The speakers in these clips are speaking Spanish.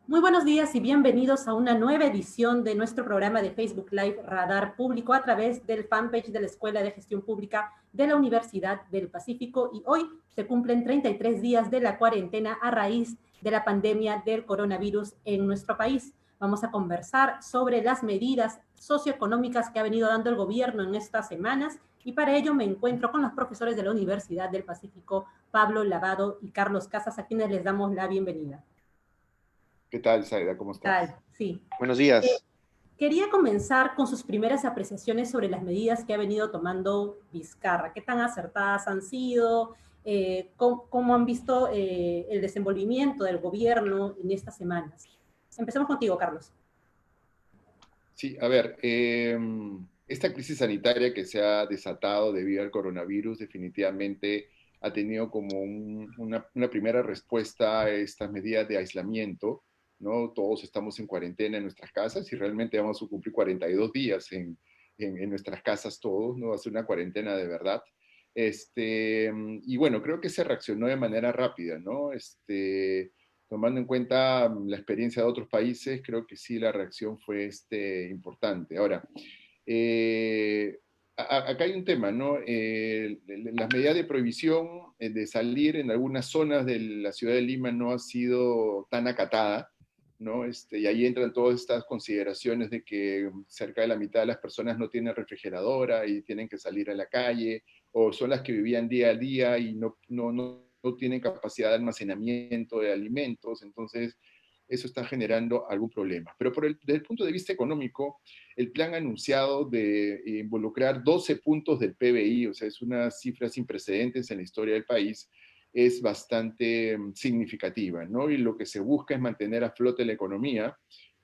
Muy buenos días y bienvenidos a una nueva edición de nuestro programa de Facebook Live Radar Público a través del fanpage de la Escuela de Gestión Pública de la Universidad del Pacífico. Y hoy se cumplen 33 días de la cuarentena a raíz de la pandemia del coronavirus en nuestro país. Vamos a conversar sobre las medidas socioeconómicas que ha venido dando el gobierno en estas semanas y para ello me encuentro con los profesores de la Universidad del Pacífico, Pablo Lavado y Carlos Casas, a quienes les damos la bienvenida. ¿Qué tal, Zaida? ¿Cómo Tal, estás? sí. Buenos Eh, días. Quería comenzar con sus primeras apreciaciones sobre las medidas que ha venido tomando Vizcarra. ¿Qué tan acertadas han sido? ¿Cómo han visto el desenvolvimiento del gobierno en estas semanas? Empecemos contigo, Carlos. Sí, a ver, esta crisis sanitaria que se ha desatado debido al coronavirus definitivamente ha tenido como una primera respuesta a estas medidas de aislamiento, ¿no? Todos estamos en cuarentena en nuestras casas y realmente vamos a cumplir 42 días en nuestras casas todos, ¿no? Va a ser una cuarentena de verdad. Y bueno, creo que se reaccionó de manera rápida, ¿no? Tomando en cuenta la experiencia de otros países, creo que sí la reacción fue importante. Ahora, eh, acá hay un tema, ¿no? Las medidas de prohibición de salir en algunas zonas de la ciudad de Lima no ha sido tan acatada, ¿no? Y ahí entran todas estas consideraciones de que cerca de la mitad de las personas no tienen refrigeradora y tienen que salir a la calle, o son las que vivían día a día y no tienen capacidad de almacenamiento de alimentos, entonces eso está generando algún problema. Pero desde el punto de vista económico, el plan anunciado de involucrar 12 puntos del PBI, o sea, es una cifra sin precedentes en la historia del país, es bastante significativa, ¿no? Y lo que se busca es mantener a flote la economía.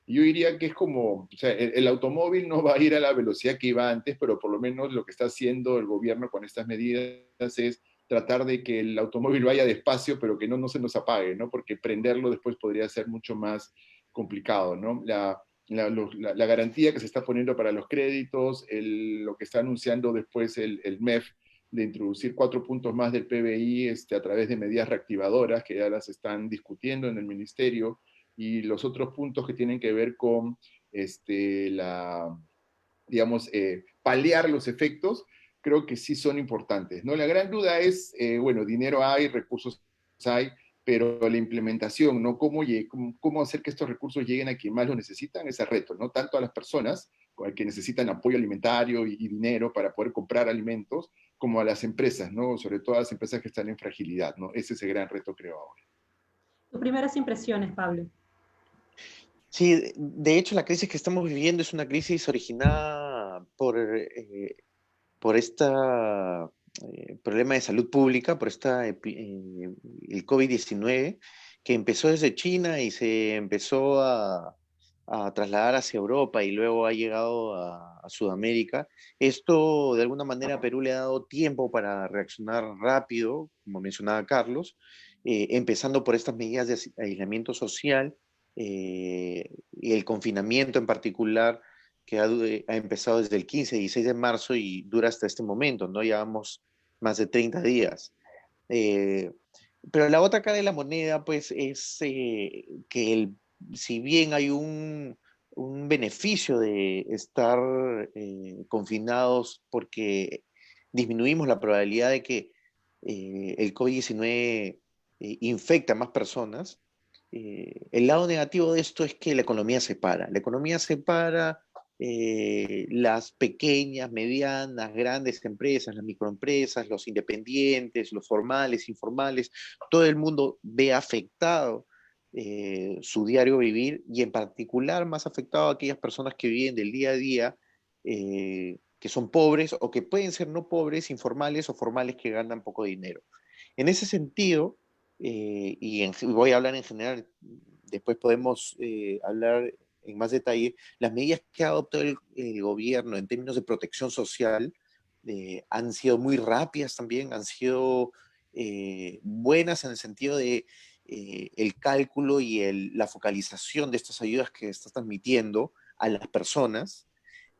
Y yo diría que es como, o sea, el automóvil no va a ir a la velocidad que iba antes, pero por lo menos lo que está haciendo el gobierno con estas medidas es tratar de que el automóvil vaya despacio, pero que no se nos apague, ¿no? Porque prenderlo después podría ser mucho más complicado, ¿no? La garantía que se está poniendo para los créditos, lo que está anunciando después el MEF de introducir 4 puntos más del PBI a través de medidas reactivadoras que ya las están discutiendo en el ministerio, y los otros puntos que tienen que ver con digamos, paliar los efectos, creo que sí son importantes, ¿no? La gran duda es, bueno, dinero hay, recursos hay, pero la implementación, ¿no? ¿Cómo hacer que estos recursos lleguen a quien más lo necesitan? Ese reto, ¿no? Tanto a las personas que necesitan apoyo alimentario y dinero para poder comprar alimentos, como a las empresas, ¿no? Sobre todo a las empresas que están en fragilidad, ¿no? Ese es el gran reto, creo, ahora. Tus primeras impresiones, Pablo. Sí, de hecho la crisis que estamos viviendo es una crisis originada por este problema de salud pública, por el COVID-19, que empezó desde China y se empezó a trasladar hacia Europa y luego ha llegado a Sudamérica. Esto, de alguna manera, a Perú le ha dado tiempo para reaccionar rápido, como mencionaba Carlos, empezando por estas medidas de aislamiento social y el confinamiento en particular que ha empezado desde el 15, 16 de marzo y dura hasta este momento, ¿no? Llevamos más de 30 días. Eh, pero la otra cara de la moneda, pues, es que si bien hay un beneficio de estar confinados porque disminuimos la probabilidad de que el COVID-19 infecte a más personas, el lado negativo de esto es que la economía se para. La economía se para, las pequeñas, medianas, grandes empresas, las microempresas, los independientes, los formales, informales, todo el mundo ve afectado su diario vivir y en particular más afectado a aquellas personas que viven del día a día, que son pobres o que pueden ser no pobres, informales o formales que ganan poco dinero. En ese sentido, voy a hablar en general, después podemos hablar en más detalle, las medidas que ha adoptado el gobierno en términos de protección social han sido muy rápidas también, han sido buenas en el sentido de el cálculo y la focalización de estas ayudas que está transmitiendo a las personas.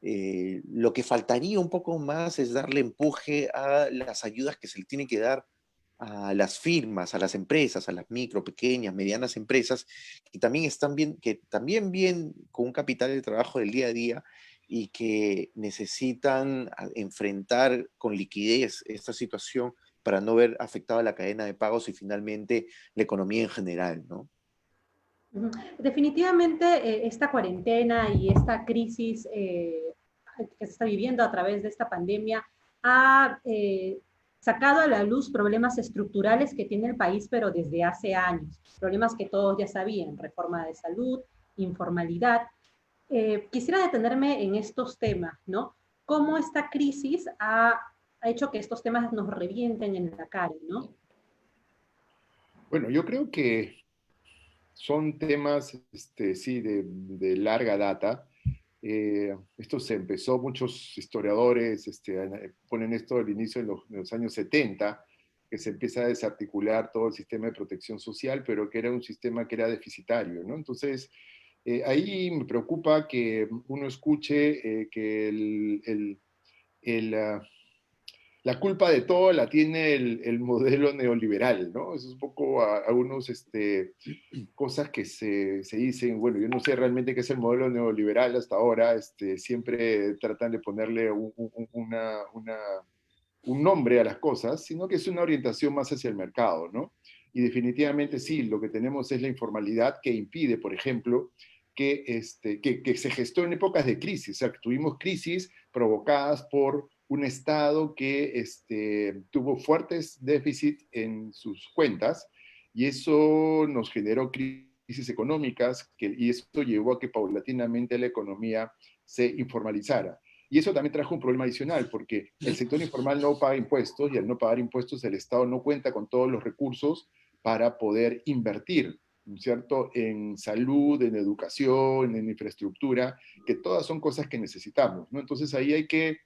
Lo que faltaría un poco más es darle empuje a las ayudas que se le tiene que dar a las firmas, a las empresas, a las micro, pequeñas, medianas empresas, que también vienen con un capital de trabajo del día a día y que necesitan enfrentar con liquidez esta situación para no ver afectada la cadena de pagos y finalmente la economía en general, ¿no? Definitivamente esta cuarentena y esta crisis que se está viviendo a través de esta pandemia ha sacado a la luz problemas estructurales que tiene el país, pero desde hace años. Problemas que todos ya sabían: reforma de salud, informalidad. Quisiera detenerme en estos temas, ¿no? Cómo esta crisis ha hecho que estos temas nos revienten en la cara, ¿no? Bueno, yo creo que son temas, sí, de larga data. Esto se empezó, muchos historiadores ponen esto al inicio de los años 70, que se empieza a desarticular todo el sistema de protección social, pero que era un sistema que era deficitario, ¿no? Entonces, ahí me preocupa que uno escuche que el, ah, la culpa de todo la tiene el modelo neoliberal, ¿no? Eso es un poco algunos cosas que se dicen. Bueno, yo no sé realmente qué es el modelo neoliberal hasta ahora. Siempre tratan de ponerle un nombre a las cosas, sino que es una orientación más hacia el mercado, ¿no? Y definitivamente sí, lo que tenemos es la informalidad que impide, por ejemplo, que se gestó en épocas de crisis. O sea, que tuvimos crisis provocadas por un Estado que tuvo fuertes déficits en sus cuentas, y eso nos generó crisis económicas, y esto llevó a que paulatinamente la economía se informalizara. Y eso también trajo un problema adicional, porque el sector informal no paga impuestos, y al no pagar impuestos el Estado no cuenta con todos los recursos para poder invertir, ¿cierto?, en salud, en educación, en infraestructura, que todas son cosas que necesitamos, ¿no? Entonces ahí hay que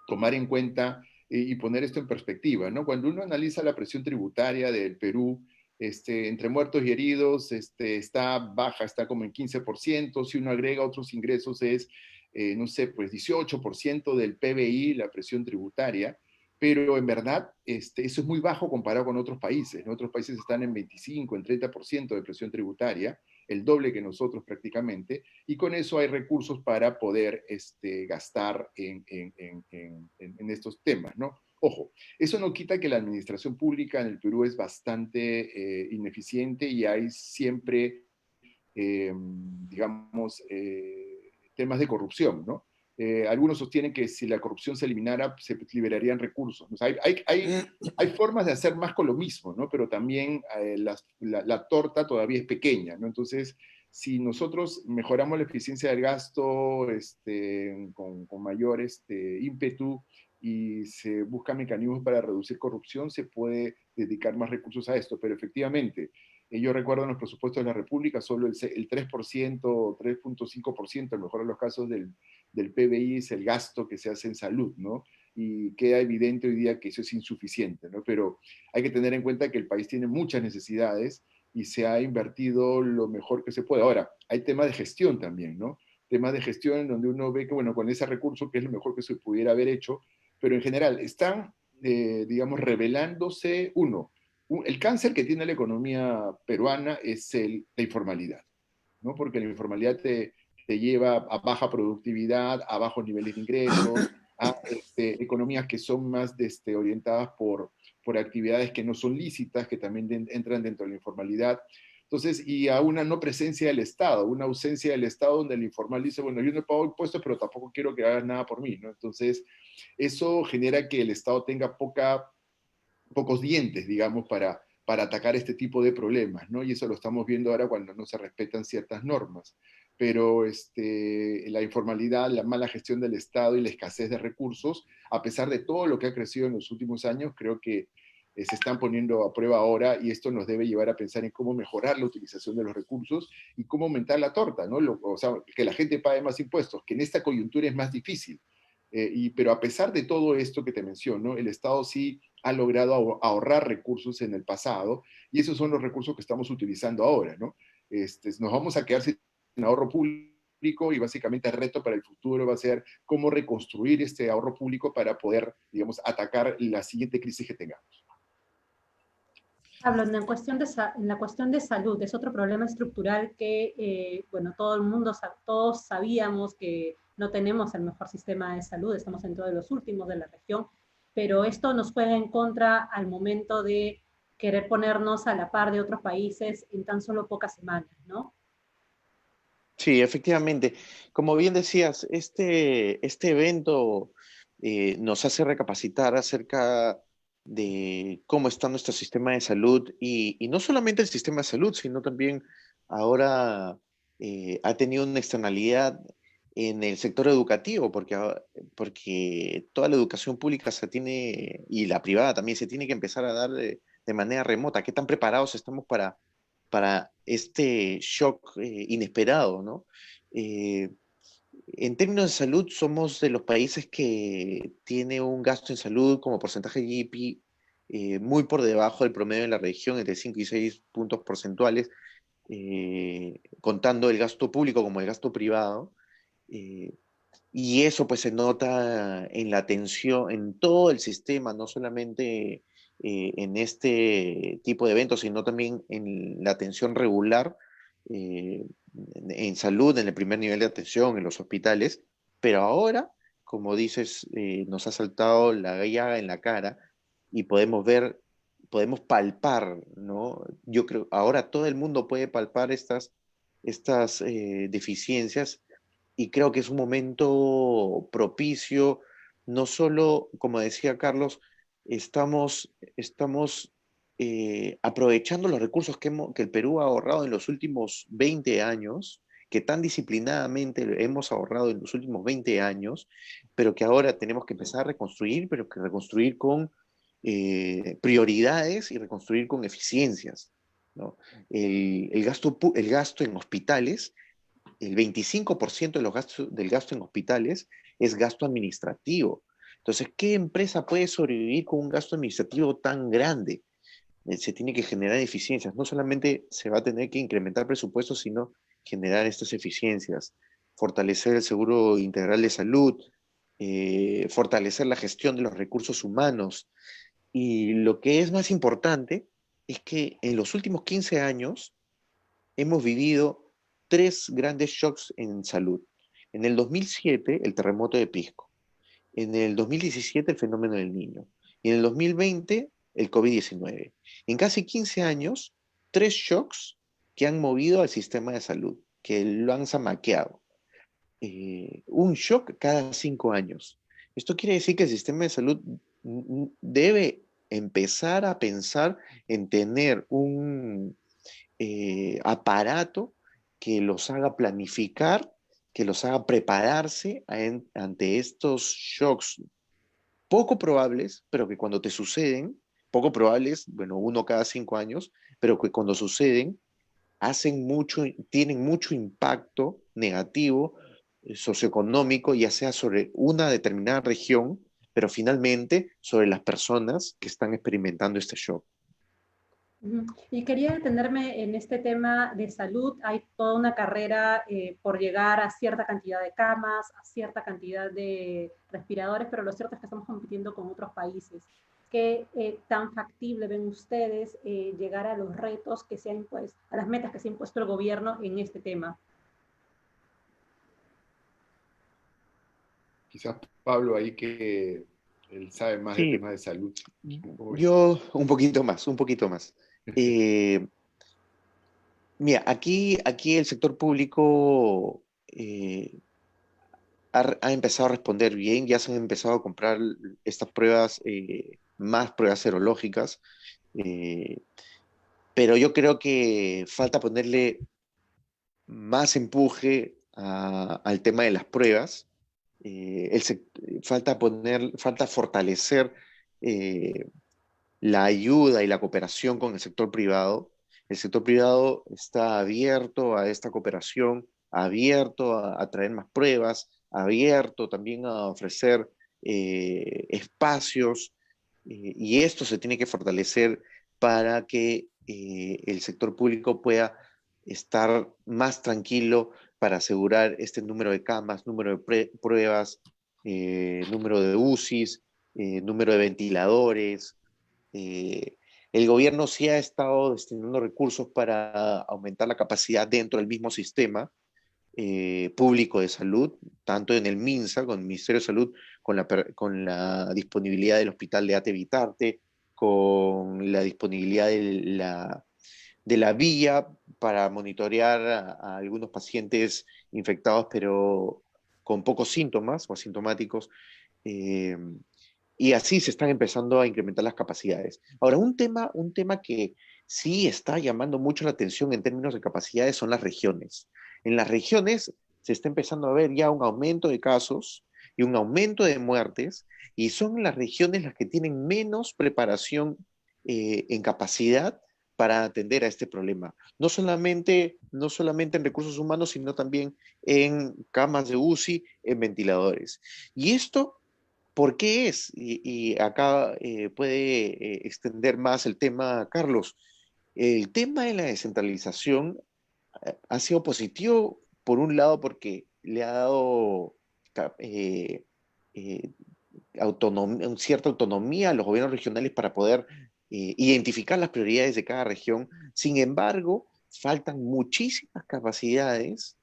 tomar en cuenta y poner esto en perspectiva, ¿no? Cuando uno analiza la presión tributaria del Perú, entre muertos y heridos, está baja, está como en 15%. Si uno agrega otros ingresos es, no sé, pues 18% del PBI, la presión tributaria, pero en verdad eso es muy bajo comparado con otros países, ¿no? Otros países están en 25, en 30% de presión tributaria, el doble que nosotros prácticamente, y con eso hay recursos para poder gastar en estos temas, ¿no? Ojo, eso no quita que la administración pública en el Perú es bastante ineficiente, y hay siempre, digamos, temas de corrupción, ¿no? Algunos sostienen que si la corrupción se eliminara, se liberarían recursos. O sea, hay formas de hacer más con lo mismo, ¿no? Pero también la torta todavía es pequeña, ¿no? Entonces, si nosotros mejoramos la eficiencia del gasto con mayor ímpetu, y se buscan mecanismos para reducir corrupción, se puede dedicar más recursos a esto. Pero efectivamente, yo recuerdo en los presupuestos de la República solo el 3%, 3.5%, en mejor de los casos, del PBI es el gasto que se hace en salud, ¿no? Y queda evidente hoy día que eso es insuficiente, ¿no? Pero hay que tener en cuenta que el país tiene muchas necesidades y se ha invertido lo mejor que se puede. Ahora, hay temas de gestión también, ¿no? Temas de gestión en donde uno ve que, bueno, con ese recurso, que es lo mejor que se pudiera haber hecho, pero en general están, digamos, revelándose, el cáncer que tiene la economía peruana es la informalidad, ¿no? Porque la informalidad te lleva a baja productividad, a bajos niveles de ingresos, a economías que son más orientadas por actividades que no son lícitas, que también entran dentro de la informalidad. Entonces, y a una no presencia del Estado, una ausencia del Estado, donde el informal dice, bueno, yo no pago impuestos, pero tampoco quiero que hagas nada por mí, ¿no? Entonces, eso genera que el Estado tenga pocos dientes, digamos, para atacar este tipo de problemas, ¿no? Y eso lo estamos viendo ahora cuando no se respetan ciertas normas. Pero la informalidad, la mala gestión del Estado y la escasez de recursos, a pesar de todo lo que ha crecido en los últimos años, creo que se están poniendo a prueba ahora, y esto nos debe llevar a pensar en cómo mejorar la utilización de los recursos y cómo aumentar la torta, ¿no? O sea, que la gente pague más impuestos, que en esta coyuntura es más difícil. Pero a pesar de todo esto que te menciono, el Estado sí ha logrado ahorrar recursos en el pasado, y esos son los recursos que estamos utilizando ahora, ¿no? Nos vamos a quedar sin ahorro público, y básicamente el reto para el futuro va a ser cómo reconstruir este ahorro público para poder, digamos, atacar la siguiente crisis que tengamos. Hablo en en la cuestión de salud, es otro problema estructural que, bueno, todo el mundo, todos sabíamos que no tenemos el mejor sistema de salud, estamos dentro de los últimos de la región, pero esto nos juega en contra al momento de querer ponernos a la par de otros países en tan solo pocas semanas, ¿no? Sí, efectivamente. Como bien decías, este evento nos hace recapacitar acerca de cómo está nuestro sistema de salud y no solamente el sistema de salud, sino también ahora ha tenido una externalidad en el sector educativo, porque toda la educación pública se tiene, y la privada también se tiene que empezar a dar de manera remota. ¿Qué tan preparados estamos para este shock inesperado, ¿no? Eh, en términos de salud, somos de los países que tiene un gasto en salud como porcentaje de GDP muy por debajo del promedio de la región, entre 5 y 6 puntos porcentuales, contando el gasto público como el gasto privado. Eh, y eso pues se nota en la atención, en todo el sistema, no solamente en este tipo de eventos, sino también en la atención regular, eh, en salud, en el primer nivel de atención, en los hospitales. Pero ahora, como dices, nos ha saltado la llaga en la cara y podemos ver, podemos palpar, ¿no? Yo creo, ahora todo el mundo puede palpar estas deficiencias y creo que es un momento propicio, no solo, como decía Carlos, estamos aprovechando los recursos que el Perú ha ahorrado en los últimos 20 años, que tan disciplinadamente hemos ahorrado en los últimos 20 años, pero que ahora tenemos que empezar a reconstruir, pero que reconstruir con prioridades y reconstruir con eficiencias, ¿no? El gasto en hospitales, el 25% de los gastos, del gasto en hospitales es gasto administrativo. Entonces, ¿qué empresa puede sobrevivir con un gasto administrativo tan grande? Se tiene que generar eficiencias. No solamente se va a tener que incrementar presupuestos, sino generar estas eficiencias, fortalecer el seguro integral de salud, fortalecer la gestión de los recursos humanos. Y lo que es más importante es que en los últimos 15 años hemos vivido tres grandes shocks en salud. En el 2007, el terremoto de Pisco. En el 2017, el fenómeno del Niño. Y en el 2020, el COVID-19. En casi 15 años, tres shocks que han movido al sistema de salud, que lo han zamaqueado. Un shock cada 5 años. Esto quiere decir que el sistema de salud debe empezar a pensar en tener un aparato que los haga planificar, que los haga prepararse ante estos shocks poco probables, pero que cuando te suceden, poco probables, bueno, uno cada 5 años, pero que cuando suceden, tienen mucho impacto negativo, socioeconómico, ya sea sobre una determinada región, pero finalmente sobre las personas que están experimentando este shock. Y quería detenerme en este tema de salud. Hay toda una carrera por llegar a cierta cantidad de camas, a cierta cantidad de respiradores, pero lo cierto es que estamos compitiendo con otros países. ¿Qué tan factible ven ustedes llegar a los retos que se han impuesto, a las metas que se ha impuesto el gobierno en este tema? Quizás Pablo ahí que él sabe más de Sí, temas de salud. ¿Cómo ves? yo un poquito más, un poquito más. Eh, Mira, aquí el sector público ha empezado a responder bien, ya se han empezado a comprar estas pruebas, más pruebas serológicas, eh, pero yo creo que falta ponerle más empuje al tema de las pruebas. Falta fortalecer eh, la ayuda y la cooperación con el sector privado. El sector privado está abierto a esta cooperación, abierto a traer más pruebas, abierto también a ofrecer espacios, y esto se tiene que fortalecer para que el sector público pueda estar más tranquilo para asegurar este número de camas, número de pruebas, número de UCIs, número de ventiladores, eh, El gobierno sí ha estado destinando recursos para aumentar la capacidad dentro del mismo sistema público de salud, tanto en el MINSA, con el Ministerio de Salud, con la disponibilidad del hospital de Ate Bitarte, con la disponibilidad de la vía para monitorear a algunos pacientes infectados, pero con pocos síntomas o asintomáticos. eh, y así se están empezando a incrementar las capacidades. Ahora, un tema que sí está llamando mucho la atención en términos de capacidades son las regiones. En las regiones se está empezando a ver ya un aumento de casos y un aumento de muertes, y son las regiones las que tienen menos preparación en capacidad para atender a este problema. No solamente en recursos humanos, sino también en camas de UCI, en ventiladores. Y esto, ¿por qué es? Y acá puede extender más el tema, Carlos. El tema de la descentralización ha sido positivo, por un lado, porque le ha dado eh, cierta autonomía a los gobiernos regionales para poder identificar las prioridades de cada región. Sin embargo, faltan muchísimas capacidades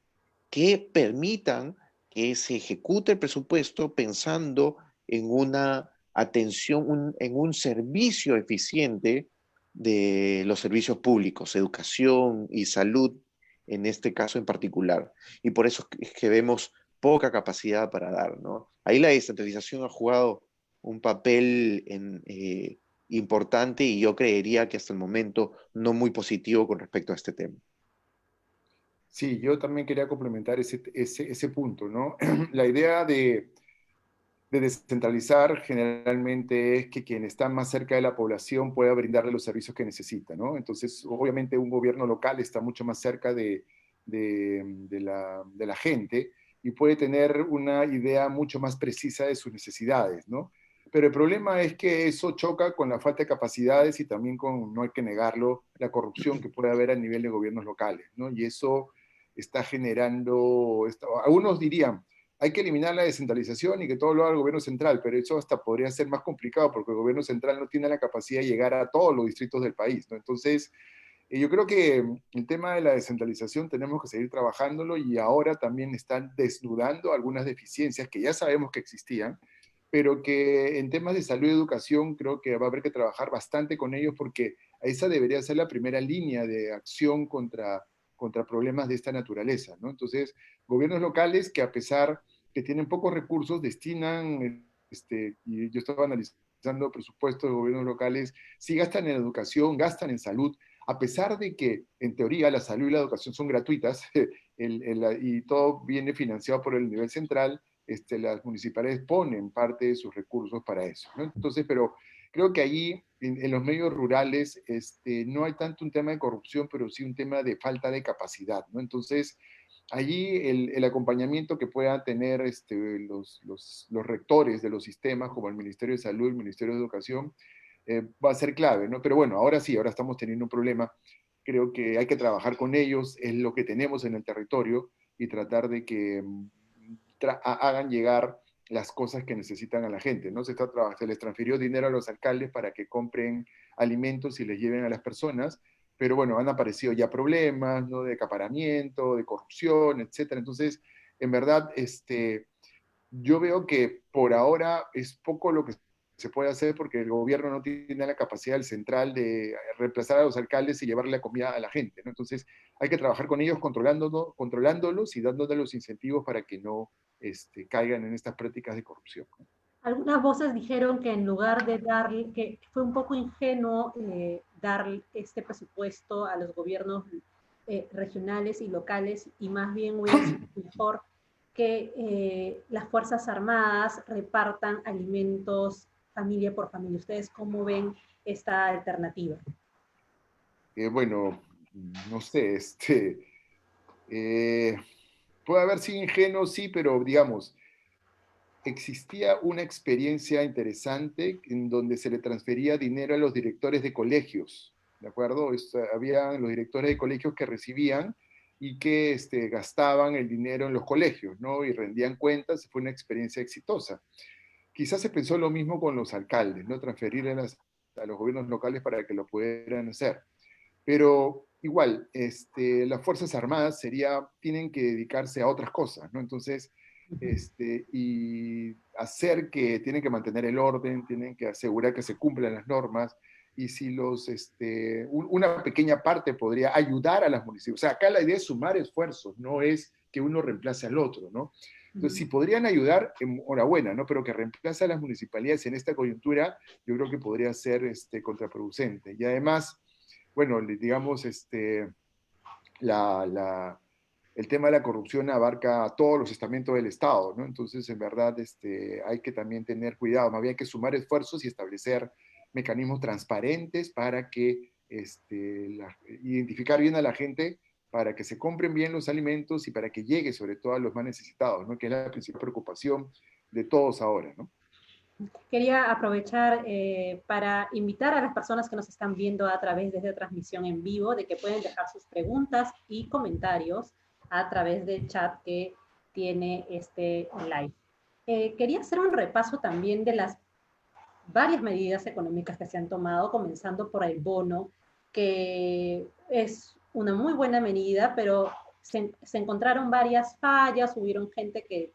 que permitan que se ejecute el presupuesto pensando en una atención, en un servicio eficiente de los servicios públicos, educación y salud, en este caso en particular. Y por eso es que vemos poca capacidad para dar, ¿no? Ahí la descentralización ha jugado un papel importante, y yo creería que hasta el momento no muy positivo con respecto a este tema. Sí, yo también quería complementar ese punto, ¿no? La idea de descentralizar generalmente es que quien está más cerca de la población pueda brindarle los servicios que necesita, ¿no? Entonces, obviamente un gobierno local está mucho más cerca de la gente y puede tener una idea mucho más precisa de sus necesidades, ¿no? Pero el problema es que eso choca con la falta de capacidades y también con, no hay que negarlo, la corrupción que puede haber a nivel de gobiernos locales, ¿no? Y eso está generando, algunos dirían, hay que eliminar la descentralización y que todo lo haga el gobierno central, pero eso hasta podría ser más complicado porque el gobierno central no tiene la capacidad de llegar a todos los distritos del país, ¿no? Entonces, yo creo que el tema de la descentralización tenemos que seguir trabajándolo, y ahora también están desnudando algunas deficiencias que ya sabemos que existían, pero que en temas de salud y educación creo que va a haber que trabajar bastante con ellos, porque esa debería ser la primera línea de acción contra problemas de esta naturaleza, ¿no? Entonces, gobiernos locales que, a pesar que tienen pocos recursos, destinan, y yo estaba analizando presupuestos de gobiernos locales, sí gastan en educación, gastan en salud, a pesar de que en teoría la salud y la educación son gratuitas y todo viene financiado por el nivel central. Las municipalidades ponen parte de sus recursos para eso, ¿no? Entonces, pero creo que allí en los medios rurales no hay tanto un tema de corrupción, pero sí un tema de falta de capacidad, ¿no? Entonces, allí el acompañamiento que puedan tener los rectores de los sistemas, como el Ministerio de Salud, el Ministerio de Educación, va a ser clave, ¿no? Pero bueno, ahora sí, ahora estamos teniendo un problema. Creo que hay que trabajar con ellos, es lo que tenemos en el territorio, y tratar de que hagan llegar las cosas que necesitan a la gente, ¿no? Se les transfirió dinero a los alcaldes para que compren alimentos y les lleven a las personas, pero bueno, han aparecido ya problemas, ¿no? De acaparamiento, de corrupción, etcétera. Entonces, en verdad, yo veo que por ahora es poco lo que se puede hacer, porque el gobierno no tiene la capacidad central de reemplazar a los alcaldes y llevarle la comida a la gente, ¿no? Entonces hay que trabajar con ellos controlándolos y dándoles los incentivos para que no caigan en estas prácticas de corrupción, ¿no? Algunas voces dijeron que en lugar de dar, que fue un poco ingenuo dar este presupuesto a los gobiernos regionales y locales, y más bien hubiera sido mejor que las Fuerzas Armadas repartan alimentos familia por familia. ¿Ustedes cómo ven esta alternativa? Bueno, no sé, puede haber sido ingenuo, sí, pero digamos, existía una experiencia interesante en donde se le transfería dinero a los directores de colegios, ¿de acuerdo? Había los directores de colegios que recibían y que gastaban el dinero en los colegios, ¿no? Y rendían cuentas. Fue una experiencia exitosa. Quizás se pensó lo mismo con los alcaldes, ¿no? Transferir a las a los gobiernos locales para que lo pudieran hacer. Pero igual, las Fuerzas Armadas tienen que dedicarse a otras cosas, ¿no? Entonces, y hacer que tienen que mantener el orden, tienen que asegurar que se cumplan las normas, y si una pequeña parte podría ayudar a las municipios. O sea, acá la idea es sumar esfuerzos, no es que uno reemplace al otro, ¿no? Entonces, si podrían ayudar, enhorabuena, ¿no? Pero que reemplace a las municipalidades en esta coyuntura, yo creo que podría ser contraproducente. Y además, bueno, digamos, la, la, el tema de la corrupción abarca a todos los estamentos del Estado, ¿no? Entonces, en verdad, hay que también tener cuidado, más bien hay que sumar esfuerzos y establecer mecanismos transparentes para que identificar bien a la gente, para que se compren bien los alimentos y para que llegue sobre todo a los más necesitados, ¿no? Que es la principal preocupación de todos ahora, ¿no? Quería aprovechar para invitar a las personas que nos están viendo a través de esta transmisión en vivo de que pueden dejar sus preguntas y comentarios a través del chat que tiene este live. Quería hacer un repaso también de las varias medidas económicas que se han tomado, comenzando por el bono, que es una muy buena medida, pero se encontraron varias fallas, hubieron gente que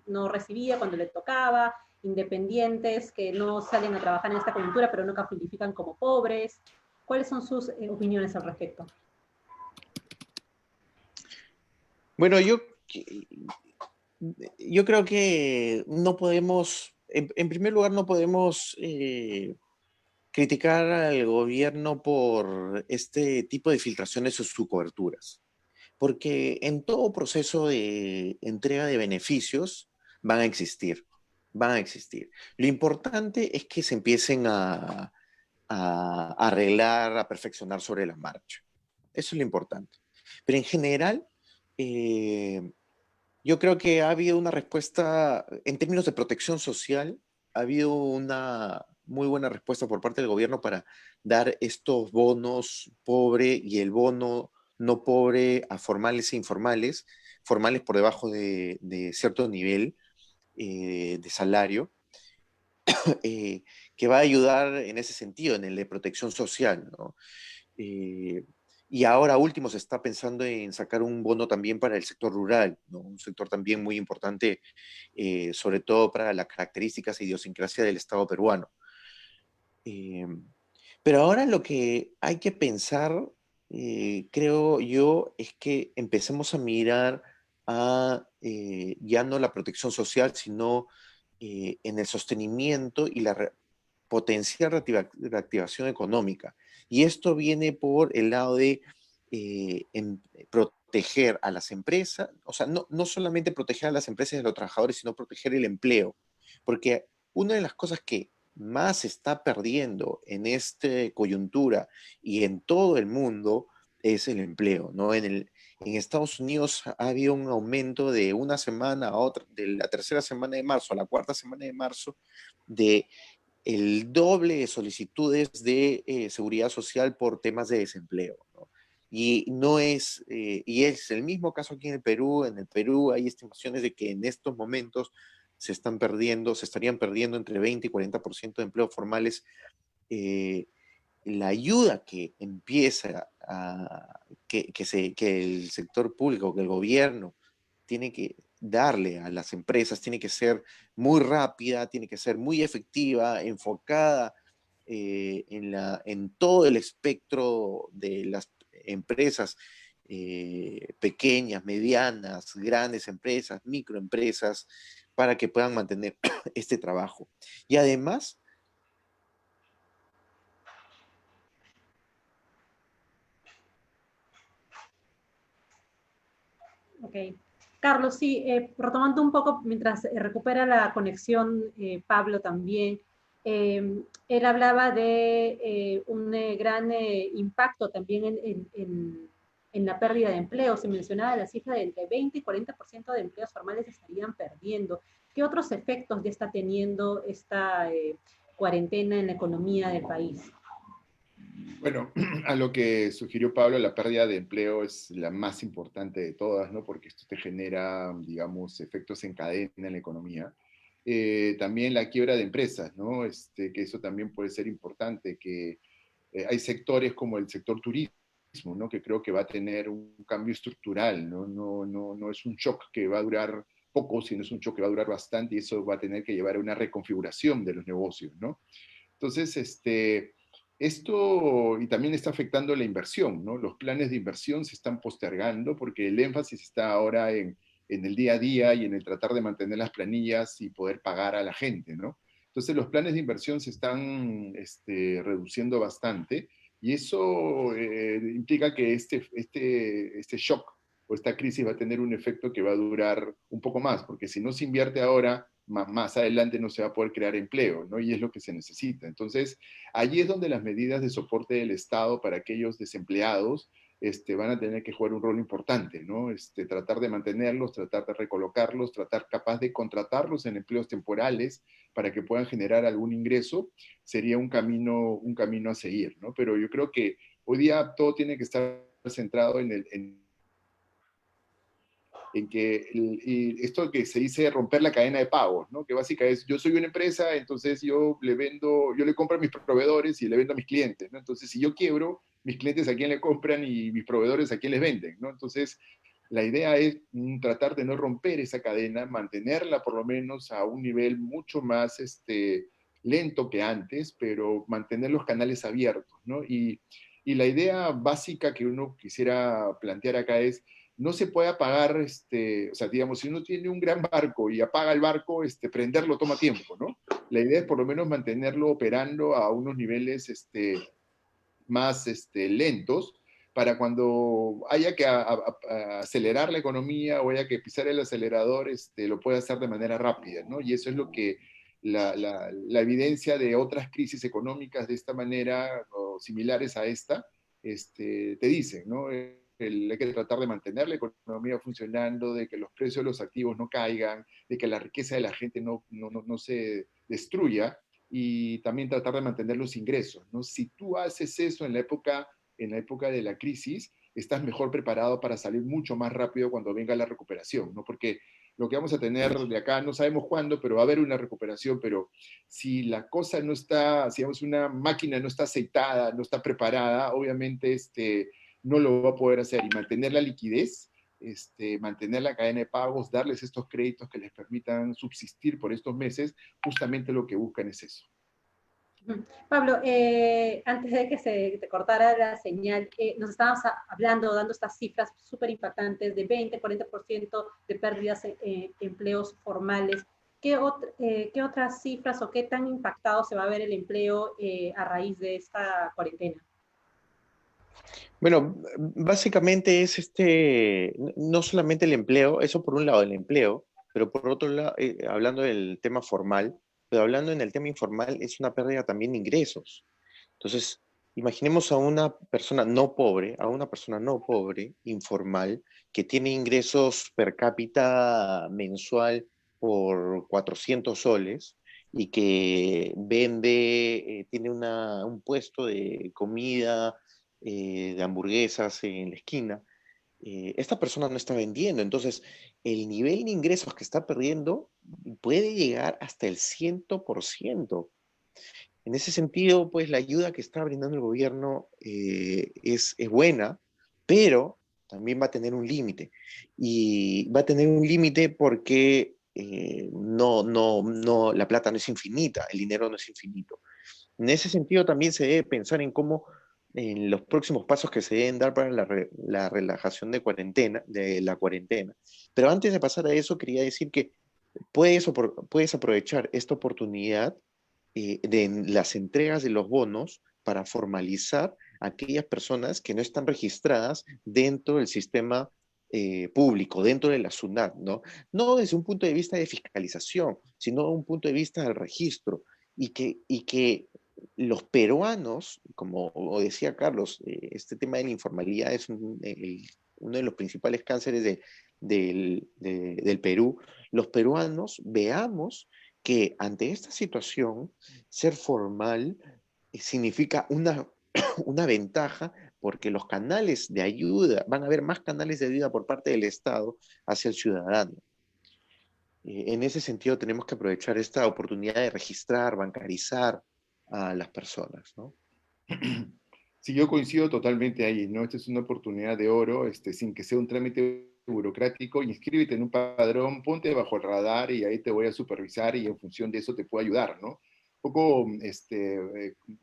no recibía cuando le tocaba, independientes que no salen a trabajar en esta coyuntura, pero no califican como pobres. ¿Cuáles son sus opiniones al respecto? Bueno, yo creo que no podemos, en primer lugar, no podemos criticar al gobierno por este tipo de filtraciones o subcoberturas, porque en todo proceso de entrega de beneficios van a existir, van a existir. Lo importante es que se empiecen a arreglar, a perfeccionar sobre la marcha. Eso es lo importante. Pero en general, yo creo que ha habido una respuesta, en términos de protección social, ha habido una muy buena respuesta por parte del gobierno para dar estos bonos pobre y el bono no pobre a formales e informales, formales por debajo de cierto nivel de salario, eh, que va a ayudar en ese sentido, en el de protección social, ¿no? Eh, y ahora último se está pensando en sacar un bono también para el sector rural, ¿no? Un sector también muy importante, sobre todo para las características e idiosincrasia del Estado peruano. Eh, pero ahora lo que hay que pensar, creo yo, es que empecemos a mirar a ya no la protección social, sino en el sostenimiento y la potencial reactivación económica. Y esto viene por el lado de proteger a las empresas, o sea, no solamente proteger a las empresas y a los trabajadores, sino proteger el empleo. Porque una de las cosas que más se está perdiendo en esta coyuntura y en todo el mundo es el empleo, ¿no? En Estados Unidos ha habido un aumento de una semana a otra, de la tercera semana de marzo a la cuarta semana de marzo, de el doble de solicitudes de seguridad social por temas de desempleo, ¿no? Y no es, y es el mismo caso aquí en el Perú. En el Perú hay estimaciones de que en estos momentos se estarían perdiendo entre 20 y 40% de empleos formales. La ayuda que empieza que el sector público, que el gobierno tiene que darle a las empresas, tiene que ser muy rápida, tiene que ser muy efectiva, enfocada en todo el espectro de las empresas pequeñas, medianas, grandes empresas, microempresas, para que puedan mantener este trabajo. Y además, Ok. Carlos, sí, retomando un poco mientras recupera la conexión, Pablo también, él hablaba de un gran impacto también en la pérdida de empleo. Se mencionaba la cifra de entre 20 y 40% de empleos formales se estarían perdiendo. ¿Qué otros efectos ya está teniendo esta cuarentena en la economía del país? Bueno, a lo que sugirió Pablo, la pérdida de empleo es la más importante de todas, ¿no? Porque esto te genera, digamos, efectos en cadena en la economía. también la quiebra de empresas, ¿no? Que eso también puede ser importante, que hay sectores como el sector turismo, ¿no? Que creo que va a tener un cambio estructural, ¿no? No es un shock que va a durar poco, sino es un shock que va a durar bastante y eso va a tener que llevar a una reconfiguración de los negocios, ¿no? Entonces, esto y también está afectando la inversión, ¿no? Los planes de inversión se están postergando porque el énfasis está ahora en el día a día y en el tratar de mantener las planillas y poder pagar a la gente, ¿no? Entonces los planes de inversión se están reduciendo bastante y eso implica que este shock o esta crisis va a tener un efecto que va a durar un poco más, porque si no se invierte ahora, más adelante no se va a poder crear empleo, ¿no? Y es lo que se necesita. Entonces, allí es donde las medidas de soporte del Estado para aquellos desempleados van a tener que jugar un rol importante, ¿no? Tratar de mantenerlos, tratar de recolocarlos, tratar capaz de contratarlos en empleos temporales para que puedan generar algún ingreso, sería un camino a seguir, ¿no? Pero yo creo que hoy día todo tiene que estar centrado en que esto que se dice romper la cadena de pagos, ¿no? Que básicamente es, yo soy una empresa, entonces yo le compro a mis proveedores y le vendo a mis clientes, ¿no? Entonces, si yo quiebro, mis clientes a quién le compran y mis proveedores a quién les venden, ¿no? Entonces, la idea es tratar de no romper esa cadena, mantenerla por lo menos a un nivel mucho más lento que antes, pero mantener los canales abiertos, ¿no? Y la idea básica que uno quisiera plantear acá es, no se puede apagar, o sea, digamos, si uno tiene un gran barco y apaga el barco, prenderlo toma tiempo, ¿no? La idea es por lo menos mantenerlo operando a unos niveles más lentos para cuando haya que acelerar la economía o haya que pisar el acelerador, lo pueda hacer de manera rápida, ¿no? Y eso es lo que la evidencia de otras crisis económicas de esta manera o similares a esta, te dicen, ¿no? Hay que tratar de mantener la economía funcionando, de que los precios de los activos no caigan, de que la riqueza de la gente no se destruya, y también tratar de mantener los ingresos, ¿no? Si tú haces eso en la época de la crisis, estás mejor preparado para salir mucho más rápido cuando venga la recuperación, ¿no? Porque lo que vamos a tener de acá, no sabemos cuándo, pero va a haber una recuperación, pero si la cosa no está, si digamos una máquina no está aceitada, no está preparada, obviamente no lo va a poder hacer y mantener la liquidez, mantener la cadena de pagos, darles estos créditos que les permitan subsistir por estos meses, justamente lo que buscan es eso. Pablo, antes de que se te cortara la señal, nos estábamos hablando, dando estas cifras súper impactantes de 20-40% de pérdidas en empleos formales. ¿Qué otras cifras o qué tan impactado se va a ver el empleo a raíz de esta cuarentena? Bueno, básicamente es no solamente el empleo, eso por un lado el empleo, pero por otro lado, hablando del tema formal, pero hablando en el tema informal, es una pérdida también de ingresos. Entonces, imaginemos a una persona no pobre, informal, que tiene ingresos per cápita mensual por 400 soles y que tiene un puesto de comida, de hamburguesas en la esquina. Esta persona no está vendiendo, entonces el nivel de ingresos que está perdiendo puede llegar hasta el 100%. En ese sentido, pues la ayuda que está brindando el gobierno es buena, pero también va a tener un límite. Y va a tener un límite porque la plata no es infinita, el dinero no es infinito. En ese sentido, también se debe pensar en los próximos pasos que se deben dar para la relajación de la cuarentena. Pero antes de pasar a eso, quería decir que puedes aprovechar esta oportunidad de las entregas de los bonos para formalizar a aquellas personas que no están registradas dentro del sistema público, dentro de la SUNAT, ¿no? No desde un punto de vista de fiscalización, sino desde un punto de vista del registro, y que los peruanos, como decía Carlos, este tema de la informalidad es uno de los principales cánceres del Perú. Los peruanos veamos que ante esta situación, ser formal significa una ventaja porque los canales de ayuda, van a haber más canales de ayuda por parte del Estado hacia el ciudadano. En ese sentido, tenemos que aprovechar esta oportunidad de registrar, bancarizar a las personas, ¿no? Sí, yo coincido totalmente ahí, ¿no? Esta es una oportunidad de oro, sin que sea un trámite burocrático. Inscríbete en un padrón, ponte bajo el radar y ahí te voy a supervisar y en función de eso te puedo ayudar, ¿no? Un poco,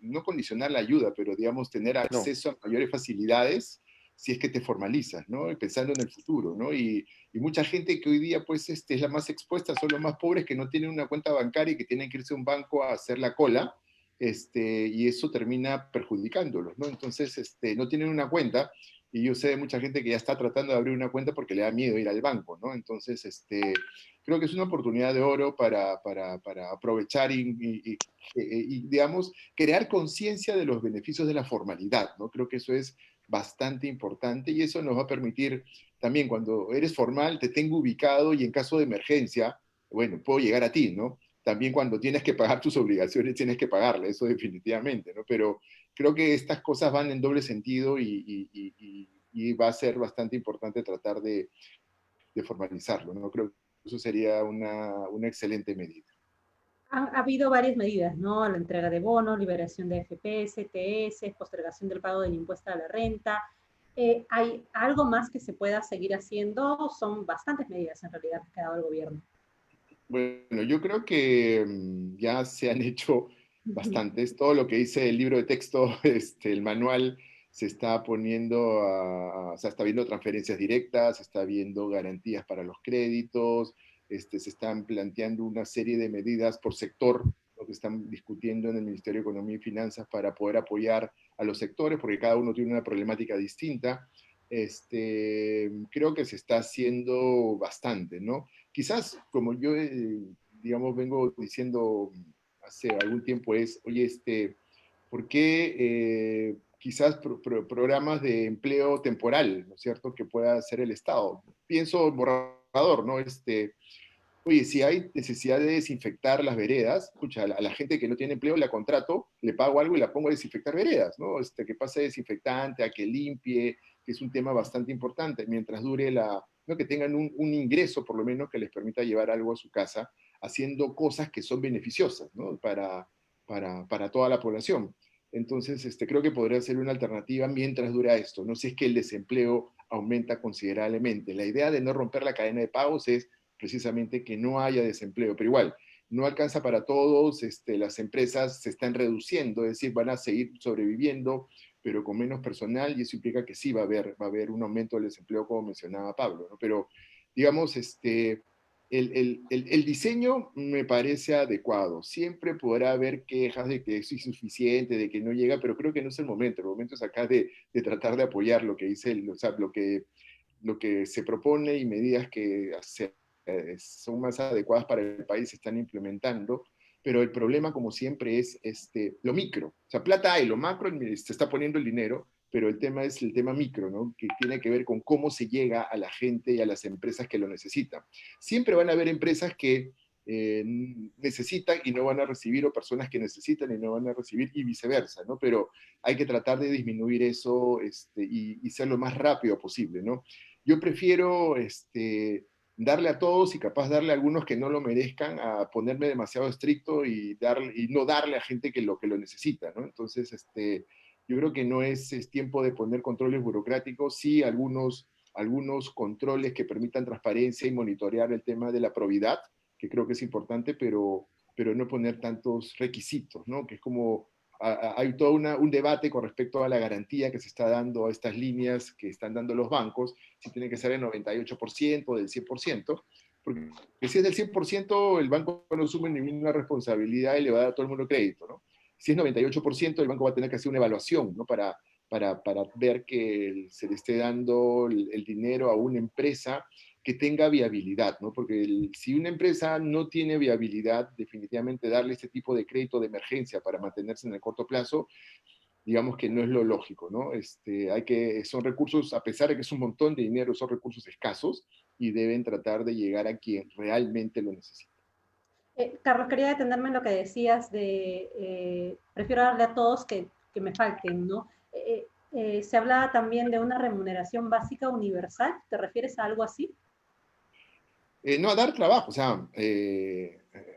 no condicionar la ayuda, pero digamos tener No, acceso a mayores facilidades si es que te formalizas, ¿no? Y pensando en el futuro, ¿no? Y mucha gente que hoy día, pues, es la más expuesta, son los más pobres que no tienen una cuenta bancaria y que tienen que irse a un banco a hacer la cola, y eso termina perjudicándolos, ¿no? Entonces, no tienen una cuenta, y yo sé de mucha gente que ya está tratando de abrir una cuenta porque le da miedo ir al banco, ¿no? Entonces, creo que es una oportunidad de oro para aprovechar y, digamos, crear conciencia de los beneficios de la formalidad, ¿no? Creo que eso es bastante importante y eso nos va a permitir también cuando eres formal, te tengo ubicado y en caso de emergencia, bueno, puedo llegar a ti, ¿no? También cuando tienes que pagar tus obligaciones, tienes que pagarle, eso definitivamente, ¿no? Pero creo que estas cosas van en doble sentido y va a ser bastante importante tratar de formalizarlo, ¿no? Creo que eso sería una excelente medida. Ha habido varias medidas, ¿no? La entrega de bonos, liberación de FPS, TS, postergación del pago del impuesto a la renta. ¿Hay algo más que se pueda seguir haciendo? Son bastantes medidas en realidad que ha dado el gobierno. Bueno, yo creo que ya se han hecho bastantes. Todo lo que dice el libro de texto, el manual, se está poniendo o sea, está viendo transferencias directas, se está viendo garantías para los créditos, se están planteando una serie de medidas por sector, lo que están discutiendo en el Ministerio de Economía y Finanzas para poder apoyar a los sectores, porque cada uno tiene una problemática distinta. Creo que se está haciendo bastante, ¿no? Quizás, como yo, digamos, vengo diciendo hace algún tiempo, oye, ¿por qué quizás programas de empleo temporal, ¿no es cierto?, que pueda hacer el Estado? Pienso borrador, ¿no? Oye, si hay necesidad de desinfectar las veredas, escucha, a la gente que no tiene empleo la contrato, le pago algo y la pongo a desinfectar veredas, ¿no? Que pase desinfectante, a que limpie, que es un tema bastante importante, mientras dure ¿no? Que tengan un ingreso por lo menos que les permita llevar algo a su casa, haciendo cosas que son beneficiosas, ¿no? Para toda la población. Entonces, creo que podría ser una alternativa mientras dura esto. No sé si es que el desempleo aumenta considerablemente. La idea de no romper la cadena de pagos es precisamente que no haya desempleo, pero igual, no alcanza para todos, las empresas se están reduciendo, es decir, van a seguir sobreviviendo, pero con menos personal, y eso implica que sí va a haber un aumento del desempleo, como mencionaba Pablo, ¿no? Pero, digamos, el diseño me parece adecuado. Siempre podrá haber quejas de que es insuficiente, de que no llega, pero creo que no es el momento. El momento es acá de tratar de apoyar lo que dice, o sea, lo que se propone y medidas que son más adecuadas para el país se están implementando, pero el problema, como siempre, es lo micro. O sea, plata hay, lo macro se está poniendo el dinero, pero el tema es el tema micro, ¿no? Que tiene que ver con cómo se llega a la gente y a las empresas que lo necesitan. Siempre van a haber empresas que necesitan y no van a recibir, o personas que necesitan y no van a recibir, y viceversa, ¿no? Pero hay que tratar de disminuir eso y ser lo más rápido posible, ¿no? Yo prefiero darle a todos y capaz darle a algunos que no lo merezcan, a ponerme demasiado estricto y no darle a gente que lo necesita, ¿no? Entonces, yo creo que no es tiempo de poner controles burocráticos, sí algunos controles que permitan transparencia y monitorear el tema de la probidad, que creo que es importante, pero no poner tantos requisitos, ¿no? Que es como hay todo un debate con respecto a la garantía que se está dando a estas líneas que están dando los bancos, si tiene que ser el 98% o del 100%, porque si es del 100%, el banco no asume ninguna responsabilidad y le va a dar a todo el mundo crédito, ¿no? Si es 98%, el banco va a tener que hacer una evaluación, ¿no? Para ver que se le esté dando el dinero a una empresa que tenga viabilidad, ¿no? Porque si una empresa no tiene viabilidad, definitivamente darle este tipo de crédito de emergencia para mantenerse en el corto plazo, digamos que no es lo lógico, ¿no? Son recursos, a pesar de que es un montón de dinero, son recursos escasos y deben tratar de llegar a quien realmente lo necesita. Carlos, quería detenerme en lo que decías de prefiero darle a todos que me falten, ¿no? Se hablaba también de una remuneración básica universal, ¿te refieres a algo así? No, a dar trabajo, o sea,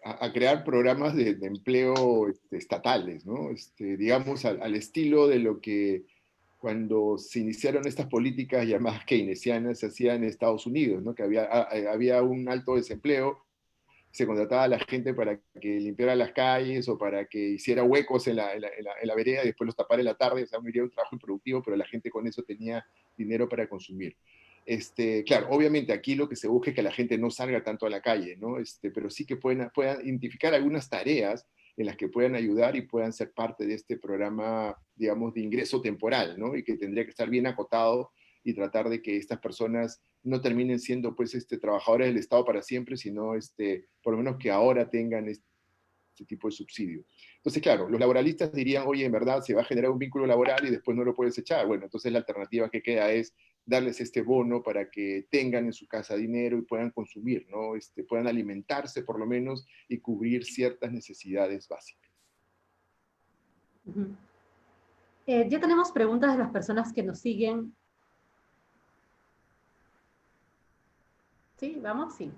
a crear programas de empleo estatales, ¿no? Digamos, al estilo de lo que cuando se iniciaron estas políticas llamadas keynesianas se hacían en Estados Unidos, ¿no? Que había un alto desempleo, se contrataba a la gente para que limpiara las calles o para que hiciera huecos en la vereda y después los tapara en la tarde, o sea, un trabajo improductivo, pero la gente con eso tenía dinero para consumir. Claro, obviamente aquí lo que se busca es que la gente no salga tanto a la calle, ¿no? Pero sí que puedan identificar algunas tareas en las que puedan ayudar y puedan ser parte de este programa, digamos, de ingreso temporal, ¿no? Y que tendría que estar bien acotado y tratar de que estas personas no terminen siendo, pues, trabajadores del Estado para siempre, sino, por lo menos que ahora tengan este tipo de subsidio. Entonces, claro, los laboralistas dirían, oye, en verdad se va a generar un vínculo laboral y después no lo puedes echar. Bueno, entonces la alternativa que queda es darles este bono para que tengan en su casa dinero y puedan consumir, ¿no? Puedan alimentarse por lo menos y cubrir ciertas necesidades básicas. Uh-huh. Ya tenemos preguntas de las personas que nos siguen. ¿Sí? ¿Vamos? Sí.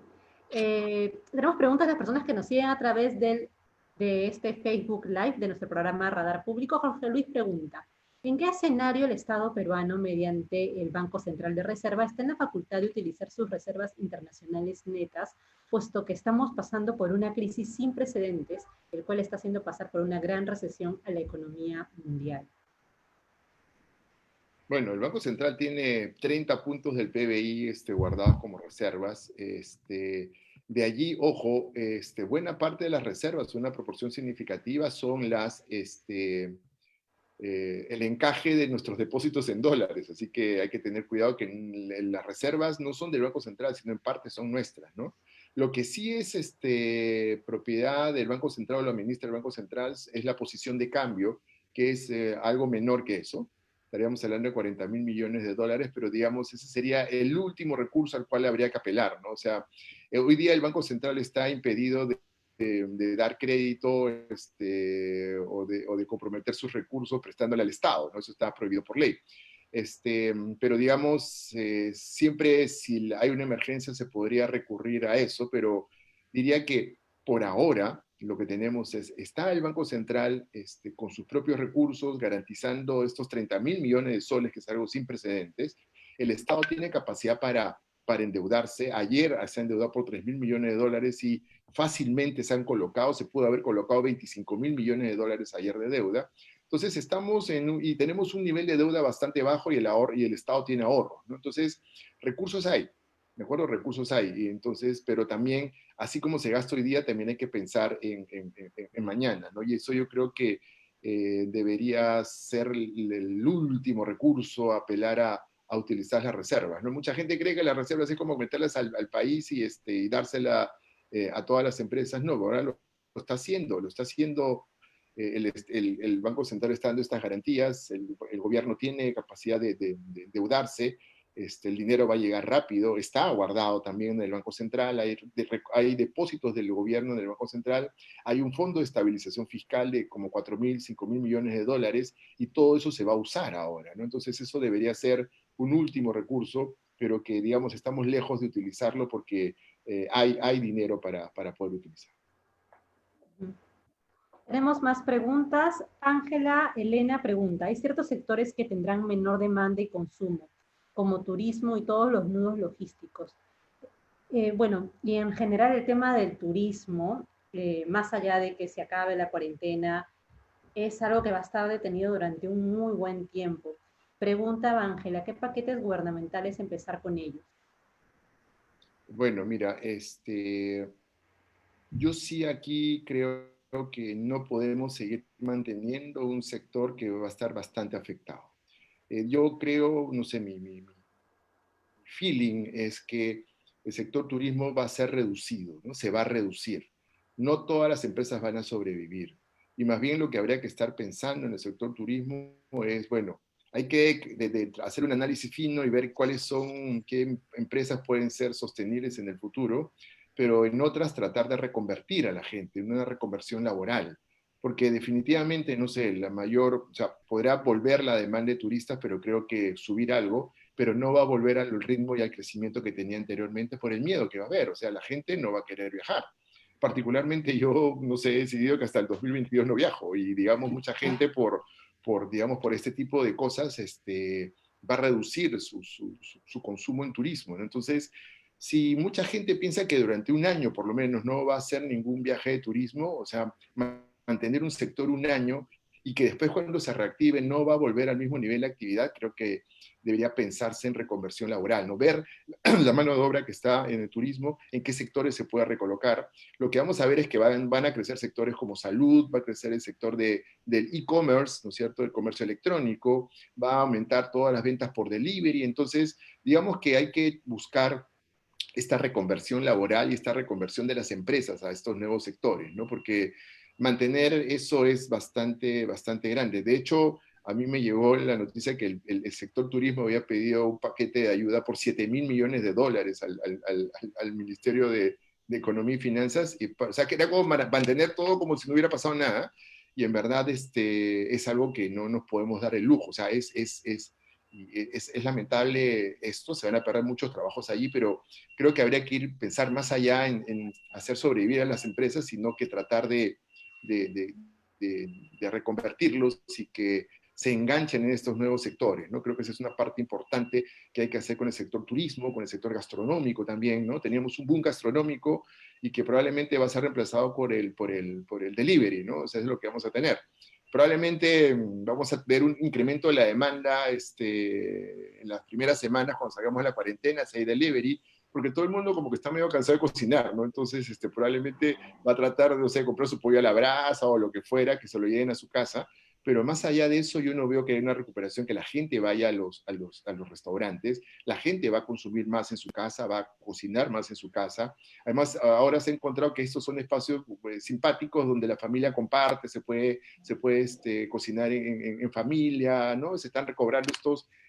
Tenemos preguntas de las personas que nos siguen a través de este Facebook Live de nuestro programa Radar Público. Jorge Luis pregunta, ¿en qué escenario el Estado peruano, mediante el Banco Central de Reserva, está en la facultad de utilizar sus reservas internacionales netas, puesto que estamos pasando por una crisis sin precedentes, el cual está haciendo pasar por una gran recesión a la economía mundial? Bueno, el Banco Central tiene 30 puntos del PBI guardados como reservas. De allí, ojo, buena parte de las reservas, una proporción significativa, son el encaje de nuestros depósitos en dólares. Así que hay que tener cuidado que las reservas no son del Banco Central, sino en parte son nuestras, ¿no? Lo que sí es propiedad del Banco Central o lo administra el Banco Central es la posición de cambio, que es algo menor que eso. Estaríamos hablando de 40.000 millones de dólares, pero digamos, ese sería el último recurso al cual habría que apelar, ¿no? O sea, hoy día el Banco Central está impedido de dar crédito o de comprometer sus recursos prestándole al Estado, ¿no? Eso está prohibido por ley. Pero digamos, siempre si hay una emergencia se podría recurrir a eso, pero diría que por ahora lo que tenemos está el Banco Central con sus propios recursos garantizando estos 30.000 millones de soles, que es algo sin precedentes. El Estado tiene capacidad para endeudarse. Ayer se ha endeudado por 3.000 millones de dólares y fácilmente se pudo haber colocado 25.000 millones de dólares ayer de deuda. Entonces y tenemos un nivel de deuda bastante bajo y el Estado tiene ahorro, ¿no? Entonces, recursos hay, ¿de acuerdo? Recursos hay, y entonces, pero también, así como se gasta hoy día, también hay que pensar en mañana, ¿no? Y eso yo creo que debería ser el último recurso, apelar a utilizar las reservas, ¿no? Mucha gente cree que las reservas es como meterlas al país y dársela a todas las empresas. No, ahora lo está haciendo el Banco Central está dando estas garantías, el gobierno tiene capacidad de endeudarse, el dinero va a llegar rápido, está guardado también en el Banco Central, hay depósitos del gobierno en el Banco Central, hay un fondo de estabilización fiscal de como 4.000, 5.000 millones de dólares y todo eso se va a usar ahora, ¿no? Entonces eso debería ser un último recurso, pero que, digamos, estamos lejos de utilizarlo porque hay dinero para poder utilizar. Tenemos más preguntas. Ángela Elena pregunta, ¿hay ciertos sectores que tendrán menor demanda y consumo, como turismo y todos los nudos logísticos? Bueno, y en general el tema del turismo, más allá de que se acabe la cuarentena, es algo que va a estar detenido durante un muy buen tiempo. Pregunta Ángela, ¿qué paquetes gubernamentales empezar con ellos? Bueno, mira, yo sí aquí creo que no podemos seguir manteniendo un sector que va a estar bastante afectado. Yo creo, no sé, mi feeling es que el sector turismo va a ser reducido, ¿no? Se va a reducir. No todas las empresas van a sobrevivir. Y más bien lo que habría que estar pensando en el sector turismo es, bueno, hay que hacer un análisis fino y ver qué empresas pueden ser sostenibles en el futuro, pero en otras tratar de reconvertir a la gente, en una reconversión laboral, porque definitivamente, no sé, o sea, podrá volver la demanda de turistas, pero creo que subir algo, pero no va a volver al ritmo y al crecimiento que tenía anteriormente por el miedo que va a haber, o sea, la gente no va a querer viajar. Particularmente yo, no sé, he decidido que hasta el 2022 no viajo, y digamos, mucha gente digamos, por este tipo de cosas, va a reducir su consumo en turismo, ¿no? Entonces, si mucha gente piensa que durante un año, por lo menos, no va a hacer ningún viaje de turismo, o sea, mantener un sector un año y que después cuando se reactive no va a volver al mismo nivel de actividad, creo que debería pensarse en reconversión laboral, ¿no? Ver la mano de obra que está en el turismo, en qué sectores se puede recolocar. Lo que vamos a ver es que van a crecer sectores como salud, va a crecer el sector del e-commerce, ¿no es cierto?, el comercio electrónico, va a aumentar todas las ventas por delivery, entonces digamos que hay que buscar esta reconversión laboral y esta reconversión de las empresas a estos nuevos sectores, ¿no? Porque mantener eso es bastante, bastante grande. De hecho, a mí me llegó la noticia que el sector turismo había pedido un paquete de ayuda por $7.000 millones al Ministerio de Economía y Finanzas, o sea, que era como mantener todo como si no hubiera pasado nada, y en verdad es algo que no nos podemos dar el lujo, o sea, es lamentable esto, se van a perder muchos trabajos allí, pero creo que habría que pensar más allá en hacer sobrevivir a las empresas, sino que tratar de, de, de reconvertirlos y que se enganchen en estos nuevos sectores, ¿no? Creo que esa es una parte importante que hay que hacer con el sector turismo, con el sector gastronómico también, ¿no? Teníamos un boom gastronómico y que probablemente va a ser reemplazado por el delivery, ¿no? O sea, es lo que vamos a tener. Probablemente vamos a ver un incremento de la demanda en las primeras semanas cuando salgamos de la cuarentena, si hay delivery, porque todo el mundo como que está medio cansado de cocinar, ¿no? Entonces, probablemente va a tratar de, no sé, comprar su pollo a la brasa o lo que fuera, que se lo lleven a su casa, pero más allá de eso yo no veo que hay una recuperación, que la gente vaya a los restaurantes, la gente va a consumir más en su casa, va a cocinar más en su casa. Además, ahora se ha encontrado que estos son espacios simpáticos donde la familia comparte, se puede cocinar en familia, ¿no? Se están recobrando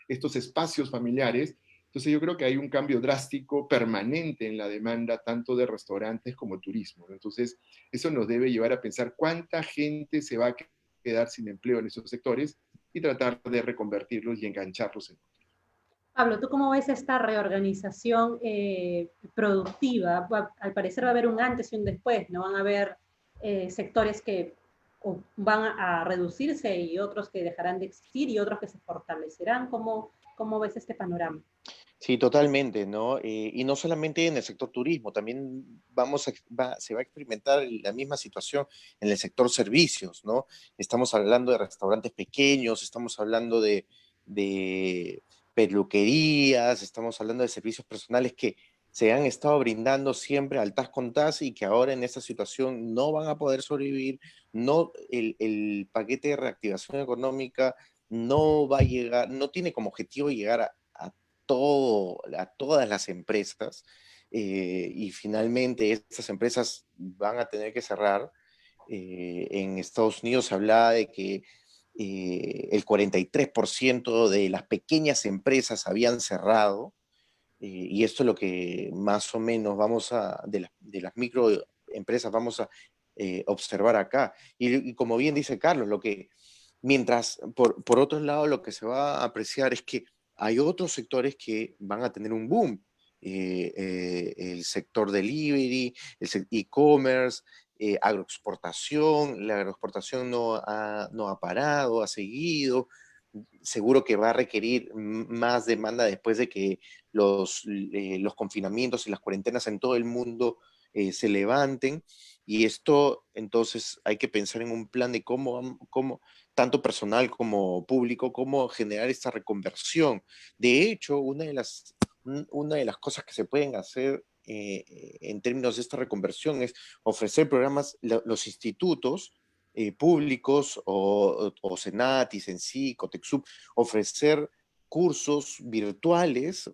estos espacios familiares. Entonces yo creo que hay un cambio drástico, permanente en la demanda, tanto de restaurantes como turismo, ¿no? Entonces eso nos debe llevar a pensar cuánta gente se va a quedar sin empleo en esos sectores y tratar de reconvertirlos y engancharlos en. Pablo, ¿tú cómo ves esta reorganización productiva? Al parecer va a haber un antes y un después, ¿no? Van a haber sectores que van a reducirse y otros que dejarán de existir y otros que se fortalecerán. ¿Cómo ves este panorama? Sí, totalmente, ¿no? Y no solamente en el sector turismo, también se va a experimentar la misma situación en el sector servicios, ¿no? Estamos hablando de restaurantes pequeños, estamos hablando de peluquerías, estamos hablando de servicios personales que se han estado brindando siempre al tas con tas y que ahora en esta situación no van a poder sobrevivir, no, el paquete de reactivación económica no va a llegar, no tiene como objetivo llegar a todas las empresas y finalmente estas empresas van a tener que cerrar. En Estados Unidos se hablaba de que el 43% de las pequeñas empresas habían cerrado y esto es lo que más o menos de las microempresas vamos a observar acá. Y como bien dice Carlos, mientras, por otro lado, lo que se va a apreciar es que hay otros sectores que van a tener un boom. El sector delivery, el e-commerce, agroexportación. La agroexportación no ha parado, ha seguido. Seguro que va a requerir más demanda después de que los confinamientos y las cuarentenas en todo el mundo se levanten. Y esto, entonces, hay que pensar en un plan de cómo tanto personal como público, cómo generar esta reconversión. De hecho, una de las cosas que se pueden hacer en términos de esta reconversión es ofrecer programas, los institutos públicos o Senatis en sí, Cotexub, ofrecer cursos virtuales,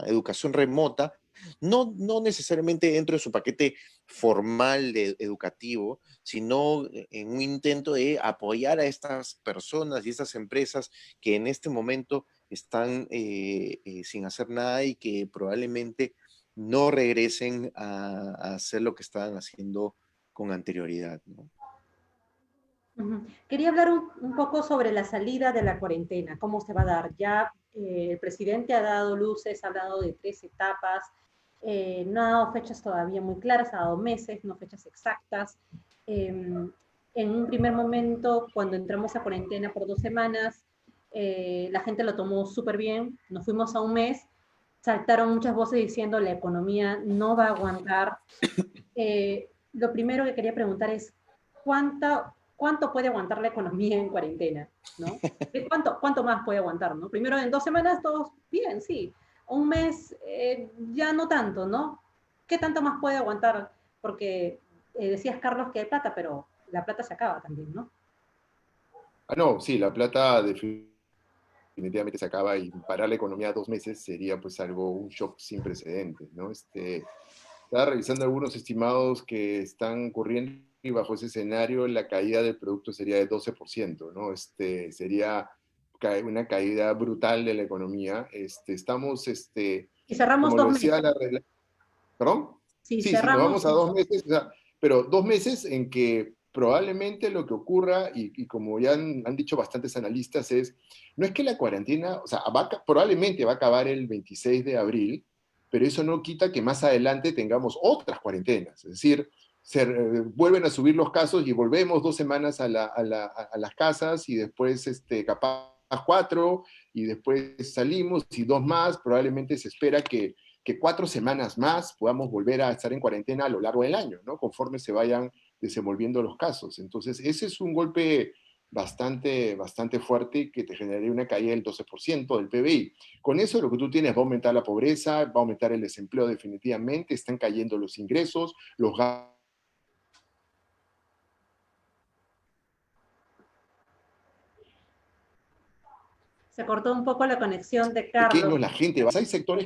educación remota, no necesariamente dentro de su paquete formal educativo, sino en un intento de apoyar a estas personas y estas empresas que en este momento están sin hacer nada y que probablemente no regresen a hacer lo que estaban haciendo con anterioridad, ¿no? Quería hablar un poco sobre la salida de la cuarentena, cómo se va a dar. Ya el presidente ha dado luces, ha hablado de 3 etapas, no ha dado fechas todavía muy claras, ha dado meses, no fechas exactas. En un primer momento, cuando entramos a cuarentena por 2 semanas, la gente lo tomó súper bien, nos fuimos a un mes, saltaron muchas voces diciendo la economía no va a aguantar. Lo primero que quería preguntar es, ¿cuánto puede aguantar la economía en cuarentena? ¿No? ¿Cuánto más puede aguantar? ¿No? Primero, en 2 semanas, todos bien, sí. Un mes, ya no tanto, ¿no? ¿Qué tanto más puede aguantar? Porque decías, Carlos, que hay plata, pero la plata se acaba también, ¿no? Ah, no, sí, la plata definitivamente se acaba y parar la economía 2 meses sería pues algo, un shock sin precedentes, ¿no? Estaba revisando algunos estimados que están ocurriendo y bajo ese escenario la caída del producto sería de 12%, ¿no? Sería una caída brutal de la economía. Estamos, Si cerramos como lo dos decía meses, la regla, ¿perdón? si Sí, sí, nos cerramos, vamos a 2 meses, o sea, pero 2 meses en que probablemente lo que ocurra, y como ya han dicho bastantes analistas, no es que la cuarentena, o sea, probablemente va a acabar el 26 de abril, pero eso no quita que más adelante tengamos otras cuarentenas, es decir, vuelven a subir los casos y volvemos 2 semanas a las casas y después capaz 4 y después salimos y 2 más, probablemente se espera que 4 semanas más podamos volver a estar en cuarentena a lo largo del año, ¿no? Conforme se vayan desenvolviendo los casos. Entonces, ese es un golpe bastante fuerte que te generaría una caída del 12% del PBI. Con eso lo que tú tienes va a aumentar la pobreza, va a aumentar el desempleo definitivamente, están cayendo los ingresos, los gastos se cortó un poco la conexión de Carlos. pequeños, la gente, hay sectores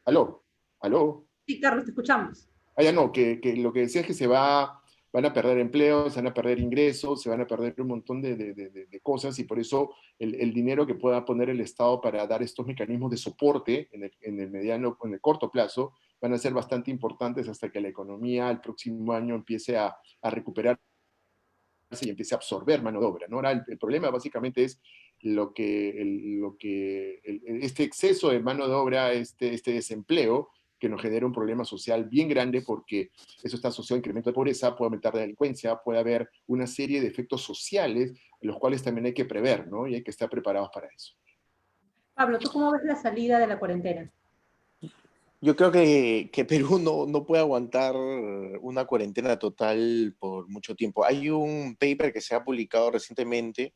aló, aló. Sí, Carlos, te escuchamos. Ah, ya no, que lo que decía es que van a perder empleos, se van a perder ingresos, se van a perder un montón de cosas y por eso el dinero que pueda poner el Estado para dar estos mecanismos de soporte en el mediano, en el corto plazo, van a ser bastante importantes hasta que la economía el próximo año empiece a recuperarse y empiece a absorber mano de obra, ¿no? Ahora el problema básicamente es este exceso de mano de obra, este desempleo, que nos genera un problema social bien grande porque eso está asociado a incremento de pobreza, puede aumentar la delincuencia, puede haber una serie de efectos sociales, los cuales también hay que prever, ¿no? Y hay que estar preparados para eso. Pablo, ¿tú cómo ves la salida de la cuarentena? Yo creo que Perú no puede aguantar una cuarentena total por mucho tiempo. Hay un paper que se ha publicado recientemente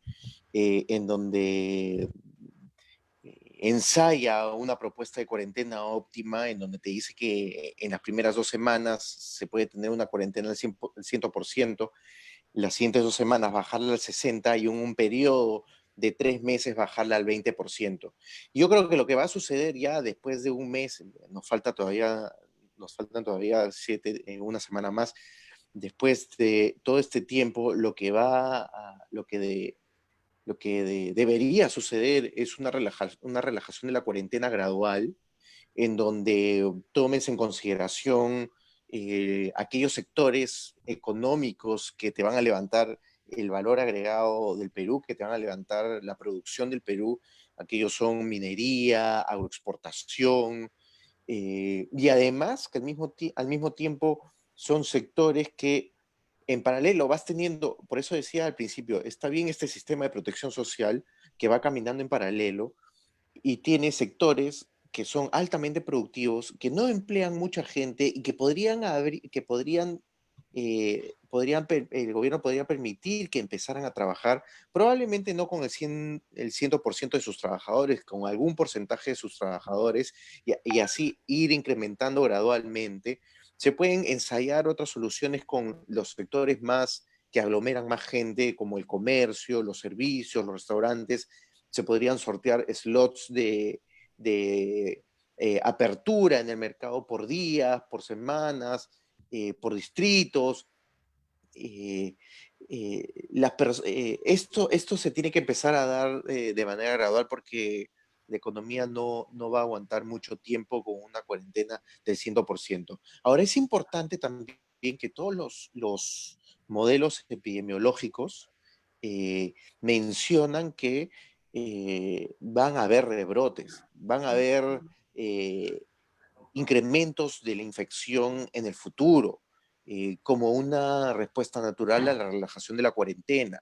en donde ensaya una propuesta de cuarentena óptima, en donde te dice que en las primeras 2 semanas se puede tener una cuarentena al 100%, las siguientes 2 semanas bajarla al 60% y un periodo de 3 meses bajarla al 20%. Y yo creo que lo que va a suceder ya después de un mes, nos faltan todavía una semana más, después de todo este tiempo, debería suceder es una relajación de la cuarentena gradual, en donde tomes en consideración aquellos sectores económicos que te van a levantar el valor agregado del Perú, que te van a levantar la producción del Perú. Aquellos son minería, agroexportación, y además que al mismo tiempo son sectores que en paralelo vas teniendo, por eso decía al principio, está bien este sistema de protección social que va caminando en paralelo y tiene sectores que son altamente productivos, que no emplean mucha gente y que el gobierno podría permitir que empezaran a trabajar, probablemente no con el 100% de sus trabajadores, con algún porcentaje de sus trabajadores, y así ir incrementando gradualmente. Se pueden ensayar otras soluciones con los sectores más que aglomeran más gente, como el comercio, los servicios, los restaurantes. Se podrían sortear slots de apertura en el mercado por días, por semanas, por distritos. Eh, esto se tiene que empezar a dar de manera gradual porque la economía no va a aguantar mucho tiempo con una cuarentena del 100%. Ahora es importante también que todos modelos epidemiológicos mencionan que van a haber rebrotes, van a haber incrementos de la infección en el futuro, como una respuesta natural a la relajación de la cuarentena.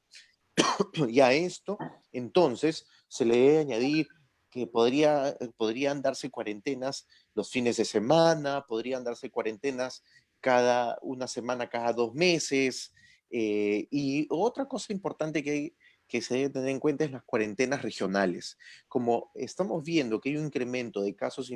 Y a esto, entonces, se le debe añadir que podrían darse cuarentenas los fines de semana, podrían darse cuarentenas cada una semana, cada 2 meses. Y otra cosa importante que se debe tener en cuenta es las cuarentenas regionales. Como estamos viendo que hay un incremento de casos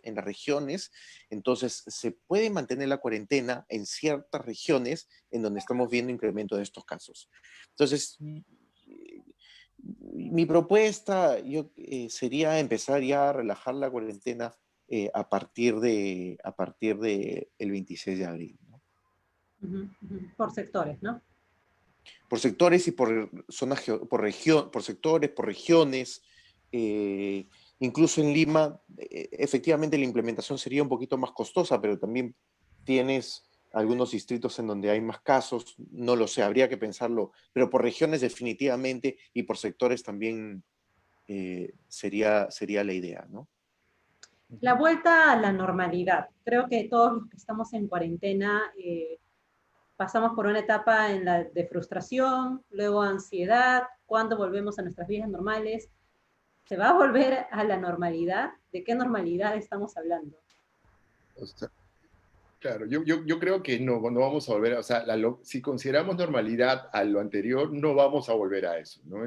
en las regiones, entonces se puede mantener la cuarentena en ciertas regiones en donde estamos viendo incremento de estos casos. Entonces, mi propuesta sería empezar ya a relajar la cuarentena a partir de el 26 de abril, ¿no? Por sectores, ¿no? Por sectores y por zonas, por sectores, por regiones. Incluso en Lima, efectivamente la implementación sería un poquito más costosa, pero también tienes algunos distritos en donde hay más casos, no lo sé, habría que pensarlo, pero por regiones definitivamente y por sectores también sería la idea, ¿no? La vuelta a la normalidad. Creo que todos los que estamos en cuarentena pasamos por una etapa de frustración, luego ansiedad, cuando volvemos a nuestras vidas normales. ¿Se va a volver a la normalidad? ¿De qué normalidad estamos hablando? O sea, claro, yo creo que no vamos a volver a, o sea, si consideramos normalidad a lo anterior, no vamos a volver a eso, ¿no?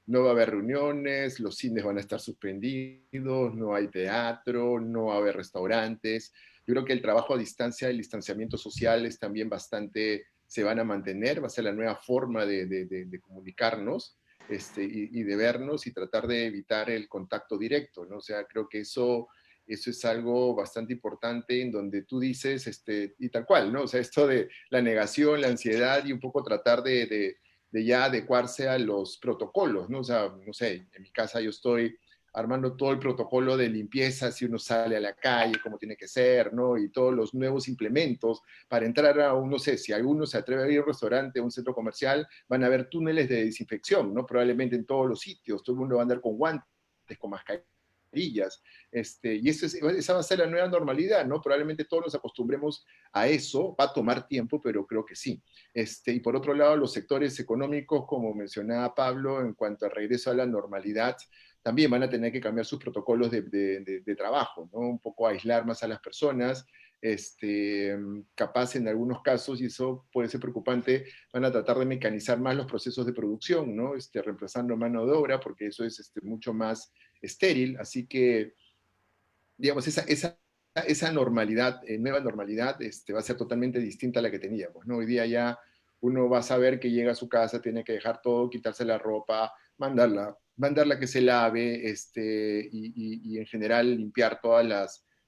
No va a haber reuniones, los cines van a estar suspendidos, no hay teatro, no va a haber restaurantes. Yo creo que el trabajo a distancia, el distanciamiento social es también bastante, se van a mantener, va a ser la nueva forma de comunicarnos y de vernos y tratar de evitar el contacto directo, ¿no? O sea, creo que eso es algo bastante importante en donde tú dices, y tal cual, ¿no? O sea, esto de la negación, la ansiedad y un poco tratar de ya adecuarse a los protocolos, ¿no? O sea, no sé, en mi casa yo estoy armando todo el protocolo de limpieza si uno sale a la calle, como tiene que ser, ¿no? Y todos los nuevos implementos para entrar a un, no sé, si alguno se atreve a ir a un restaurante, a un centro comercial, van a haber túneles de desinfección, ¿no? Probablemente en todos los sitios, todo el mundo va a andar con guantes, con mascarillas, y esa va a ser la nueva normalidad, ¿no? Probablemente todos nos acostumbremos a eso, va a tomar tiempo, pero creo que sí. Y por otro lado, los sectores económicos, como mencionaba Pablo, en cuanto al regreso a la normalidad, también van a tener que cambiar sus protocolos de trabajo, ¿no? Un poco aislar más a las personas, capaz en algunos casos, y eso puede ser preocupante, van a tratar de mecanizar más los procesos de producción, ¿no? Reemplazando mano de obra, porque eso es mucho más estéril, así que, digamos, esa normalidad, nueva normalidad, va a ser totalmente distinta a la que teníamos, ¿no? Hoy día ya uno va a saber que llega a su casa, tiene que dejar todo, quitarse la ropa, mandarla que se lave, y en general limpiar todas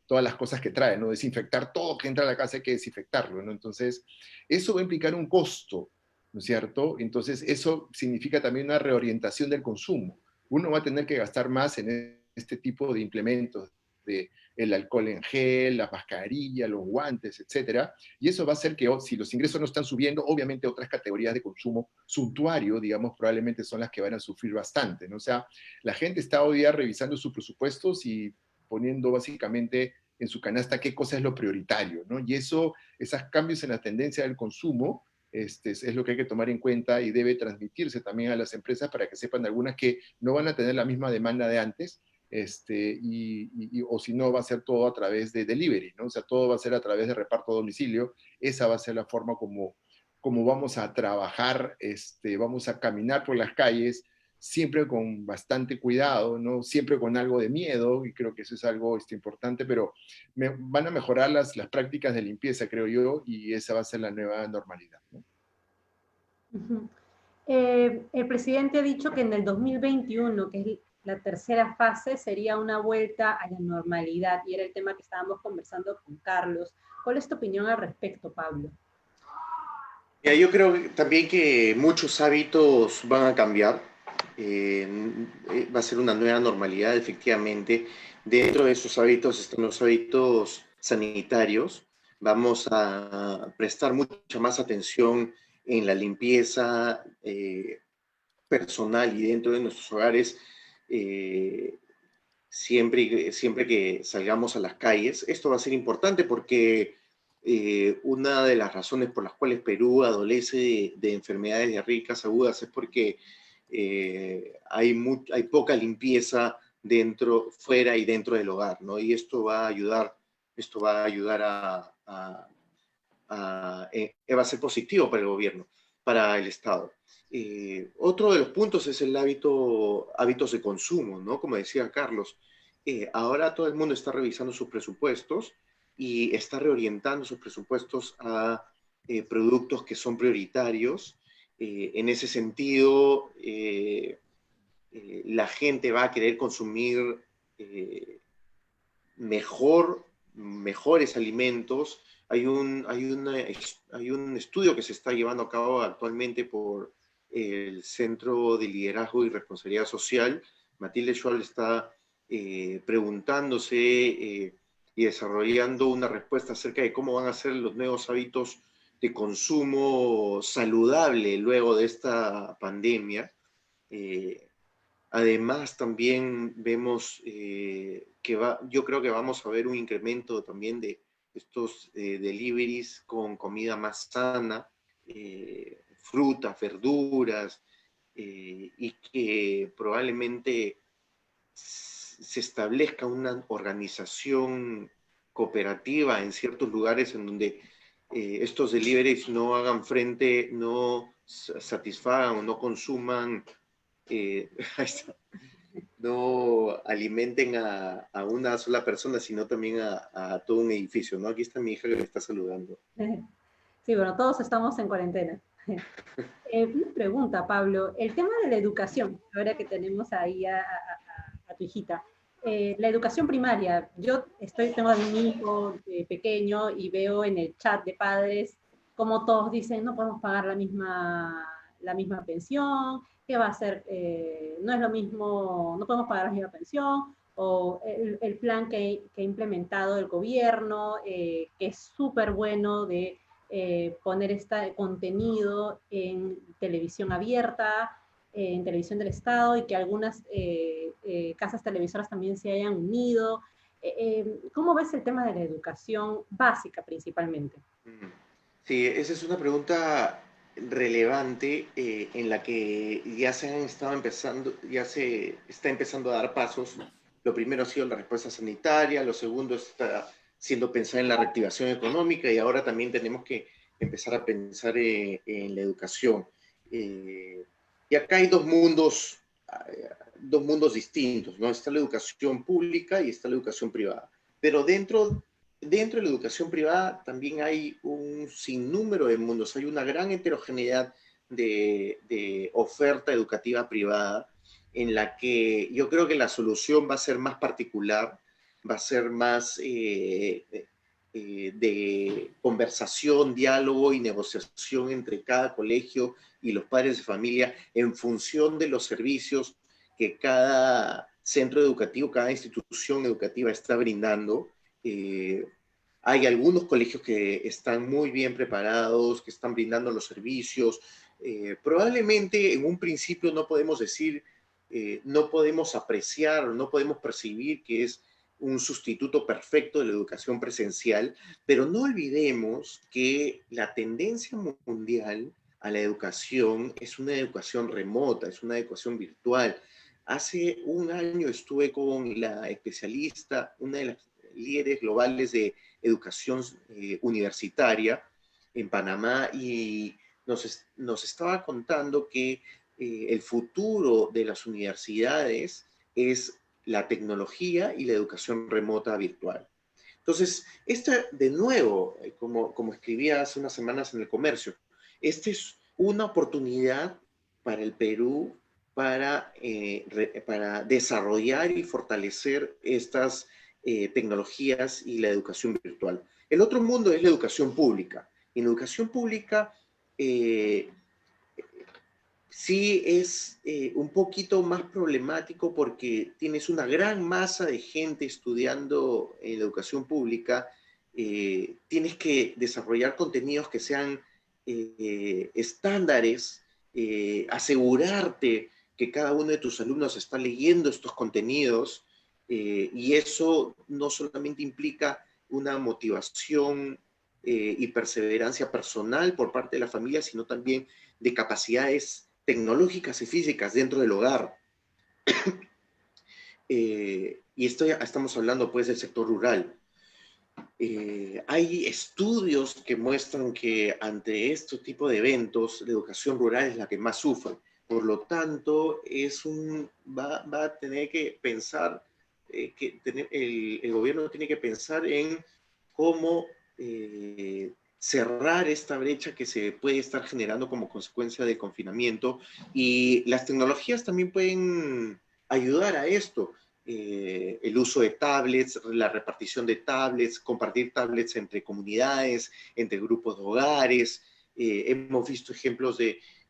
las cosas que trae, ¿no? Desinfectar todo que entra a la casa, hay que desinfectarlo, ¿no? Entonces, eso va a implicar un costo, ¿no es cierto? Entonces, eso significa también una reorientación del consumo. Uno va a tener que gastar más en este tipo de implementos, de el alcohol en gel, la mascarilla, los guantes, etcétera, y eso va a hacer que si los ingresos no están subiendo, obviamente otras categorías de consumo suntuario, digamos, probablemente son las que van a sufrir bastante, ¿no? O sea, la gente está hoy día revisando sus presupuestos y poniendo básicamente en su canasta qué cosa es lo prioritario, ¿no? Y esos cambios en la tendencia del consumo, es lo que hay que tomar en cuenta y debe transmitirse también a las empresas para que sepan algunas que no van a tener la misma demanda de antes, o si no, va a ser todo a través de delivery, ¿no? O sea, todo va a ser a través de reparto a domicilio. Esa va a ser la forma como vamos a trabajar, vamos a caminar por las calles, siempre con bastante cuidado, ¿no? Siempre con algo de miedo, y creo que eso es algo importante, pero van a mejorar las prácticas de limpieza, creo yo, y esa va a ser la nueva normalidad, ¿no? El presidente ha dicho que en el 2021, que es la tercera fase, sería una vuelta a la normalidad, y era el tema que estábamos conversando con Carlos. ¿Cuál es tu opinión al respecto, Pablo? Yo creo también que muchos hábitos van a cambiar. Va a ser una nueva normalidad, efectivamente. Dentro de esos hábitos están los hábitos sanitarios. Vamos a prestar mucha más atención en la limpieza personal y dentro de nuestros hogares siempre que salgamos a las calles. Esto va a ser importante porque una de las razones por las cuales Perú adolece de enfermedades diarreicas agudas es porque hay poca limpieza dentro, fuera y dentro del hogar, ¿no? Y esto va a ayudar va a ser positivo para el gobierno, para el Estado. Otro de los puntos es el hábitos de consumo, ¿no? Como decía Carlos, ahora todo el mundo está revisando sus presupuestos y está reorientando sus presupuestos a productos que son prioritarios. En ese sentido, la gente va a querer consumir mejores alimentos. Hay un estudio que se está llevando a cabo actualmente por el Centro de Liderazgo y Responsabilidad Social. Matilde Schwab está preguntándose y desarrollando una respuesta acerca de cómo van a ser los nuevos hábitos de consumo saludable luego de esta pandemia. Además, también vemos yo creo que vamos a ver un incremento también de estos deliveries con comida más sana, frutas, verduras, y que probablemente se establezca una organización cooperativa en ciertos lugares en donde estos deliveries no hagan frente, no satisfagan o no consuman no alimenten a una sola persona, sino también a todo un edificio, ¿no? Aquí está mi hija que me está saludando. Sí, bueno, todos estamos en cuarentena. Una pregunta, Pablo. El tema de la educación, ahora que tenemos ahí a tu hijita. La educación primaria. Tengo a mi hijo pequeño y veo en el chat de padres como todos dicen, no podemos pagar la misma pensión, ¿qué va a hacer? No es lo mismo, no podemos pagar la misma pensión, o el plan que ha implementado el gobierno, que es súper bueno de poner este contenido en televisión abierta, en televisión del Estado, y que algunas casas televisoras también se hayan unido. ¿Cómo ves el tema de la educación básica principalmente? Sí, esa es una pregunta relevante en la que ya se está empezando a dar pasos. Lo primero ha sido la respuesta sanitaria, lo segundo está siendo pensar en la reactivación económica y ahora también tenemos que empezar a pensar en la educación. Y acá hay dos mundos distintos, ¿no? Está la educación pública y está la educación privada. Pero dentro de la educación privada también hay un sinnúmero de mundos, hay una gran heterogeneidad de oferta educativa privada en la que yo creo que la solución va a ser más particular, va a ser más de conversación, diálogo y negociación entre cada colegio y los padres de familia en función de los servicios que cada centro educativo, cada institución educativa está brindando. Hay algunos colegios que están muy bien preparados, que están brindando los servicios. Probablemente en un principio no podemos decir, no podemos apreciar, no podemos percibir que es un sustituto perfecto de la educación presencial, pero no olvidemos que la tendencia mundial a la educación es una educación remota, es una educación virtual. Hace un año estuve con la especialista, una de las líderes globales de educación universitaria en Panamá y nos estaba contando que el futuro de las universidades es la tecnología y la educación remota virtual. Entonces, esta de nuevo, como escribía hace unas semanas en El Comercio, esta es una oportunidad para el Perú para desarrollar y fortalecer estas tecnologías y la educación virtual. El otro mundo es la educación pública. En educación pública sí es un poquito más problemático porque tienes una gran masa de gente estudiando en la educación pública tienes que desarrollar contenidos que sean estándares, asegurarte que cada uno de tus alumnos está leyendo estos contenidos, y eso no solamente implica una motivación y perseverancia personal por parte de la familia, sino también de capacidades tecnológicas y físicas dentro del hogar. Y esto ya estamos hablando pues del sector rural. Hay estudios que muestran que ante este tipo de eventos, la educación rural es la que más sufre. Por lo tanto, va a tener que pensar, el gobierno tiene que pensar en cómo cerrar esta brecha que se puede estar generando como consecuencia del confinamiento. Y las tecnologías también pueden ayudar a esto. El uso de tablets, la repartición de tablets, compartir tablets entre comunidades, entre grupos de hogares. Hemos visto ejemplos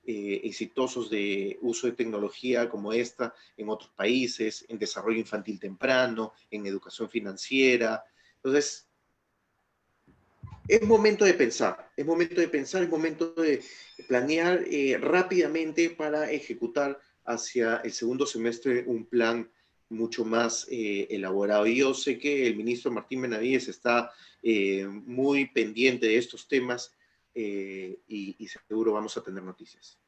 exitosos de uso de tecnología como esta en otros países, en desarrollo infantil temprano, en educación financiera. Entonces, es momento de pensar, es momento de pensar, es momento de planear rápidamente para ejecutar hacia el segundo semestre un plan mucho más elaborado. Y yo sé que el ministro Martín Benavides está muy pendiente de estos temas, y seguro vamos a tener noticias.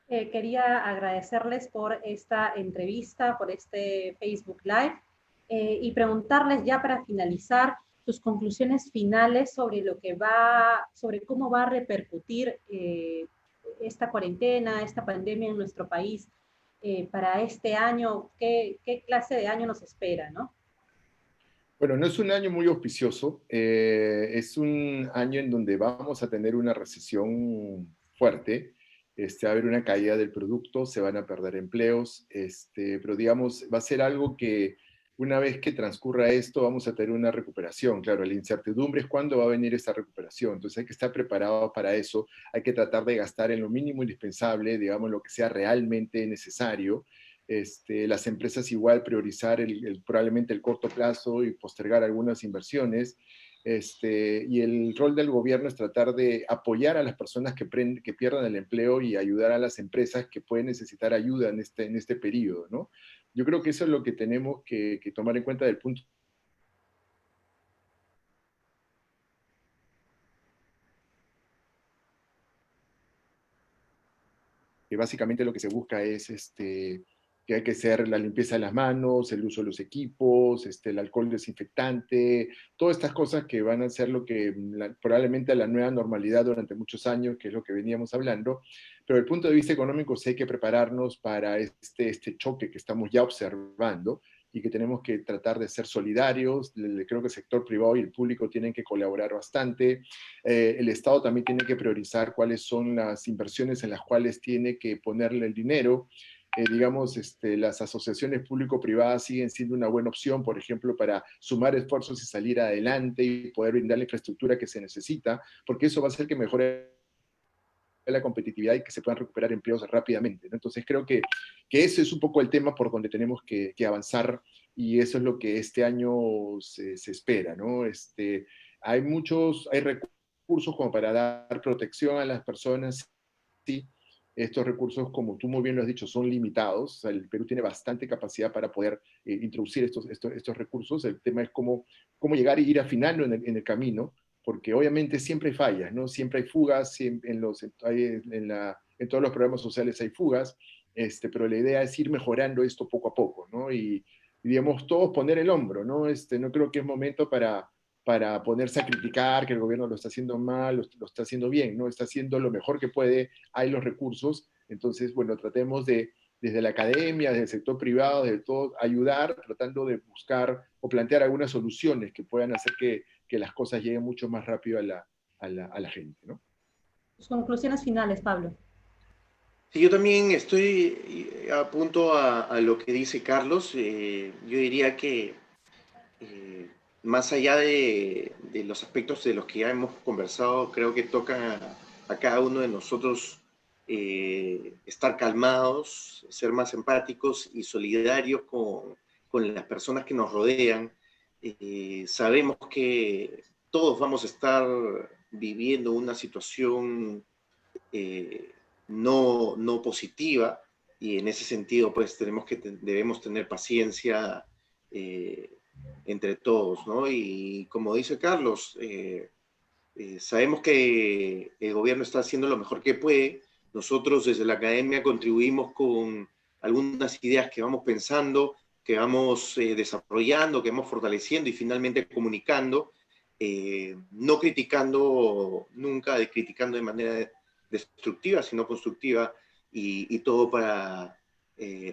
Quería agradecerles por esta entrevista, por este Facebook Live, y preguntarles ya para finalizar sus conclusiones finales sobre sobre cómo va a repercutir esta cuarentena, esta pandemia en nuestro país para este año. ¿Qué clase de año nos espera, no? Bueno, no es un año muy auspicioso, es un año en donde vamos a tener una recesión fuerte, va a haber una caída del producto, se van a perder empleos, pero digamos, va a ser algo que una vez que transcurra esto vamos a tener una recuperación. Claro, la incertidumbre es cuándo va a venir esa recuperación, entonces hay que estar preparados para eso, hay que tratar de gastar en lo mínimo indispensable, digamos, lo que sea realmente necesario. Las empresas igual priorizar probablemente el corto plazo y postergar algunas inversiones. Y el rol del gobierno es tratar de apoyar a las personas que pierdan el empleo y ayudar a las empresas que pueden necesitar ayuda en este periodo, ¿no? Yo creo que eso es lo que tenemos que tomar en cuenta del punto que básicamente lo que se busca es que hay que hacer la limpieza de las manos, el uso de los equipos, el alcohol desinfectante, todas estas cosas que van a ser lo que probablemente la nueva normalidad durante muchos años, que es lo que veníamos hablando. Pero desde el punto de vista económico sí hay que prepararnos para este choque que estamos ya observando y que tenemos que tratar de ser solidarios. Creo que el sector privado y el público tienen que colaborar bastante. El Estado también tiene que priorizar cuáles son las inversiones en las cuales tiene que ponerle el dinero. Digamos, las asociaciones público-privadas siguen siendo una buena opción, por ejemplo, para sumar esfuerzos y salir adelante y poder brindar la infraestructura que se necesita, porque eso va a hacer que mejore la competitividad y que se puedan recuperar empleos rápidamente, ¿no? Entonces creo que ese es un poco el tema por donde tenemos que avanzar, y eso es lo que este año se espera, ¿no? Hay recursos como para dar protección a las personas, sí. Estos recursos, como tú muy bien lo has dicho, son limitados. O sea, el Perú tiene bastante capacidad para poder introducir estos recursos. El tema es cómo llegar y ir afinando en el camino, porque obviamente siempre hay fallas, ¿no? Siempre hay fugas, en todos los programas sociales hay fugas, pero la idea es ir mejorando esto poco a poco, ¿no? Y digamos, todos poner el hombro, ¿no? No creo que es momento para ponerse a criticar que el gobierno lo está haciendo mal, lo está haciendo bien, ¿no? Está haciendo lo mejor que puede, hay los recursos, entonces, bueno, tratemos desde la academia, desde el sector privado, desde todo, ayudar, tratando de buscar o plantear algunas soluciones que puedan hacer que las cosas lleguen mucho más rápido a la gente, ¿no? Sus conclusiones finales, Pablo. Sí, yo también estoy a punto a lo que dice Carlos. Yo diría que más allá de los aspectos de los que ya hemos conversado, creo que toca a cada uno de nosotros estar calmados, ser más empáticos y solidarios con las personas que nos rodean. Sabemos que todos vamos a estar viviendo una situación no positiva, y en ese sentido pues debemos tener paciencia entre todos, ¿no? Y como dice Carlos, sabemos que el gobierno está haciendo lo mejor que puede. Nosotros desde la academia contribuimos con algunas ideas que vamos pensando, que vamos desarrollando, que vamos fortaleciendo y finalmente comunicando, no criticando nunca, criticando de manera destructiva, sino constructiva, y todo para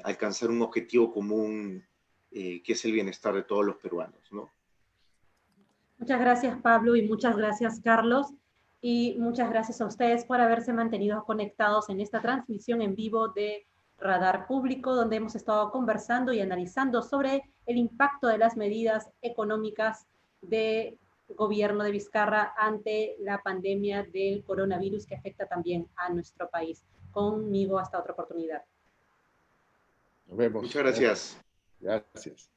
alcanzar un objetivo común, que es el bienestar de todos los peruanos, ¿no? Muchas gracias, Pablo, y muchas gracias, Carlos. Y muchas gracias a ustedes por haberse mantenido conectados en esta transmisión en vivo de Radar Público, donde hemos estado conversando y analizando sobre el impacto de las medidas económicas del gobierno de Vizcarra ante la pandemia del coronavirus que afecta también a nuestro país. Conmigo hasta otra oportunidad. Nos vemos. Muchas gracias. Gracias.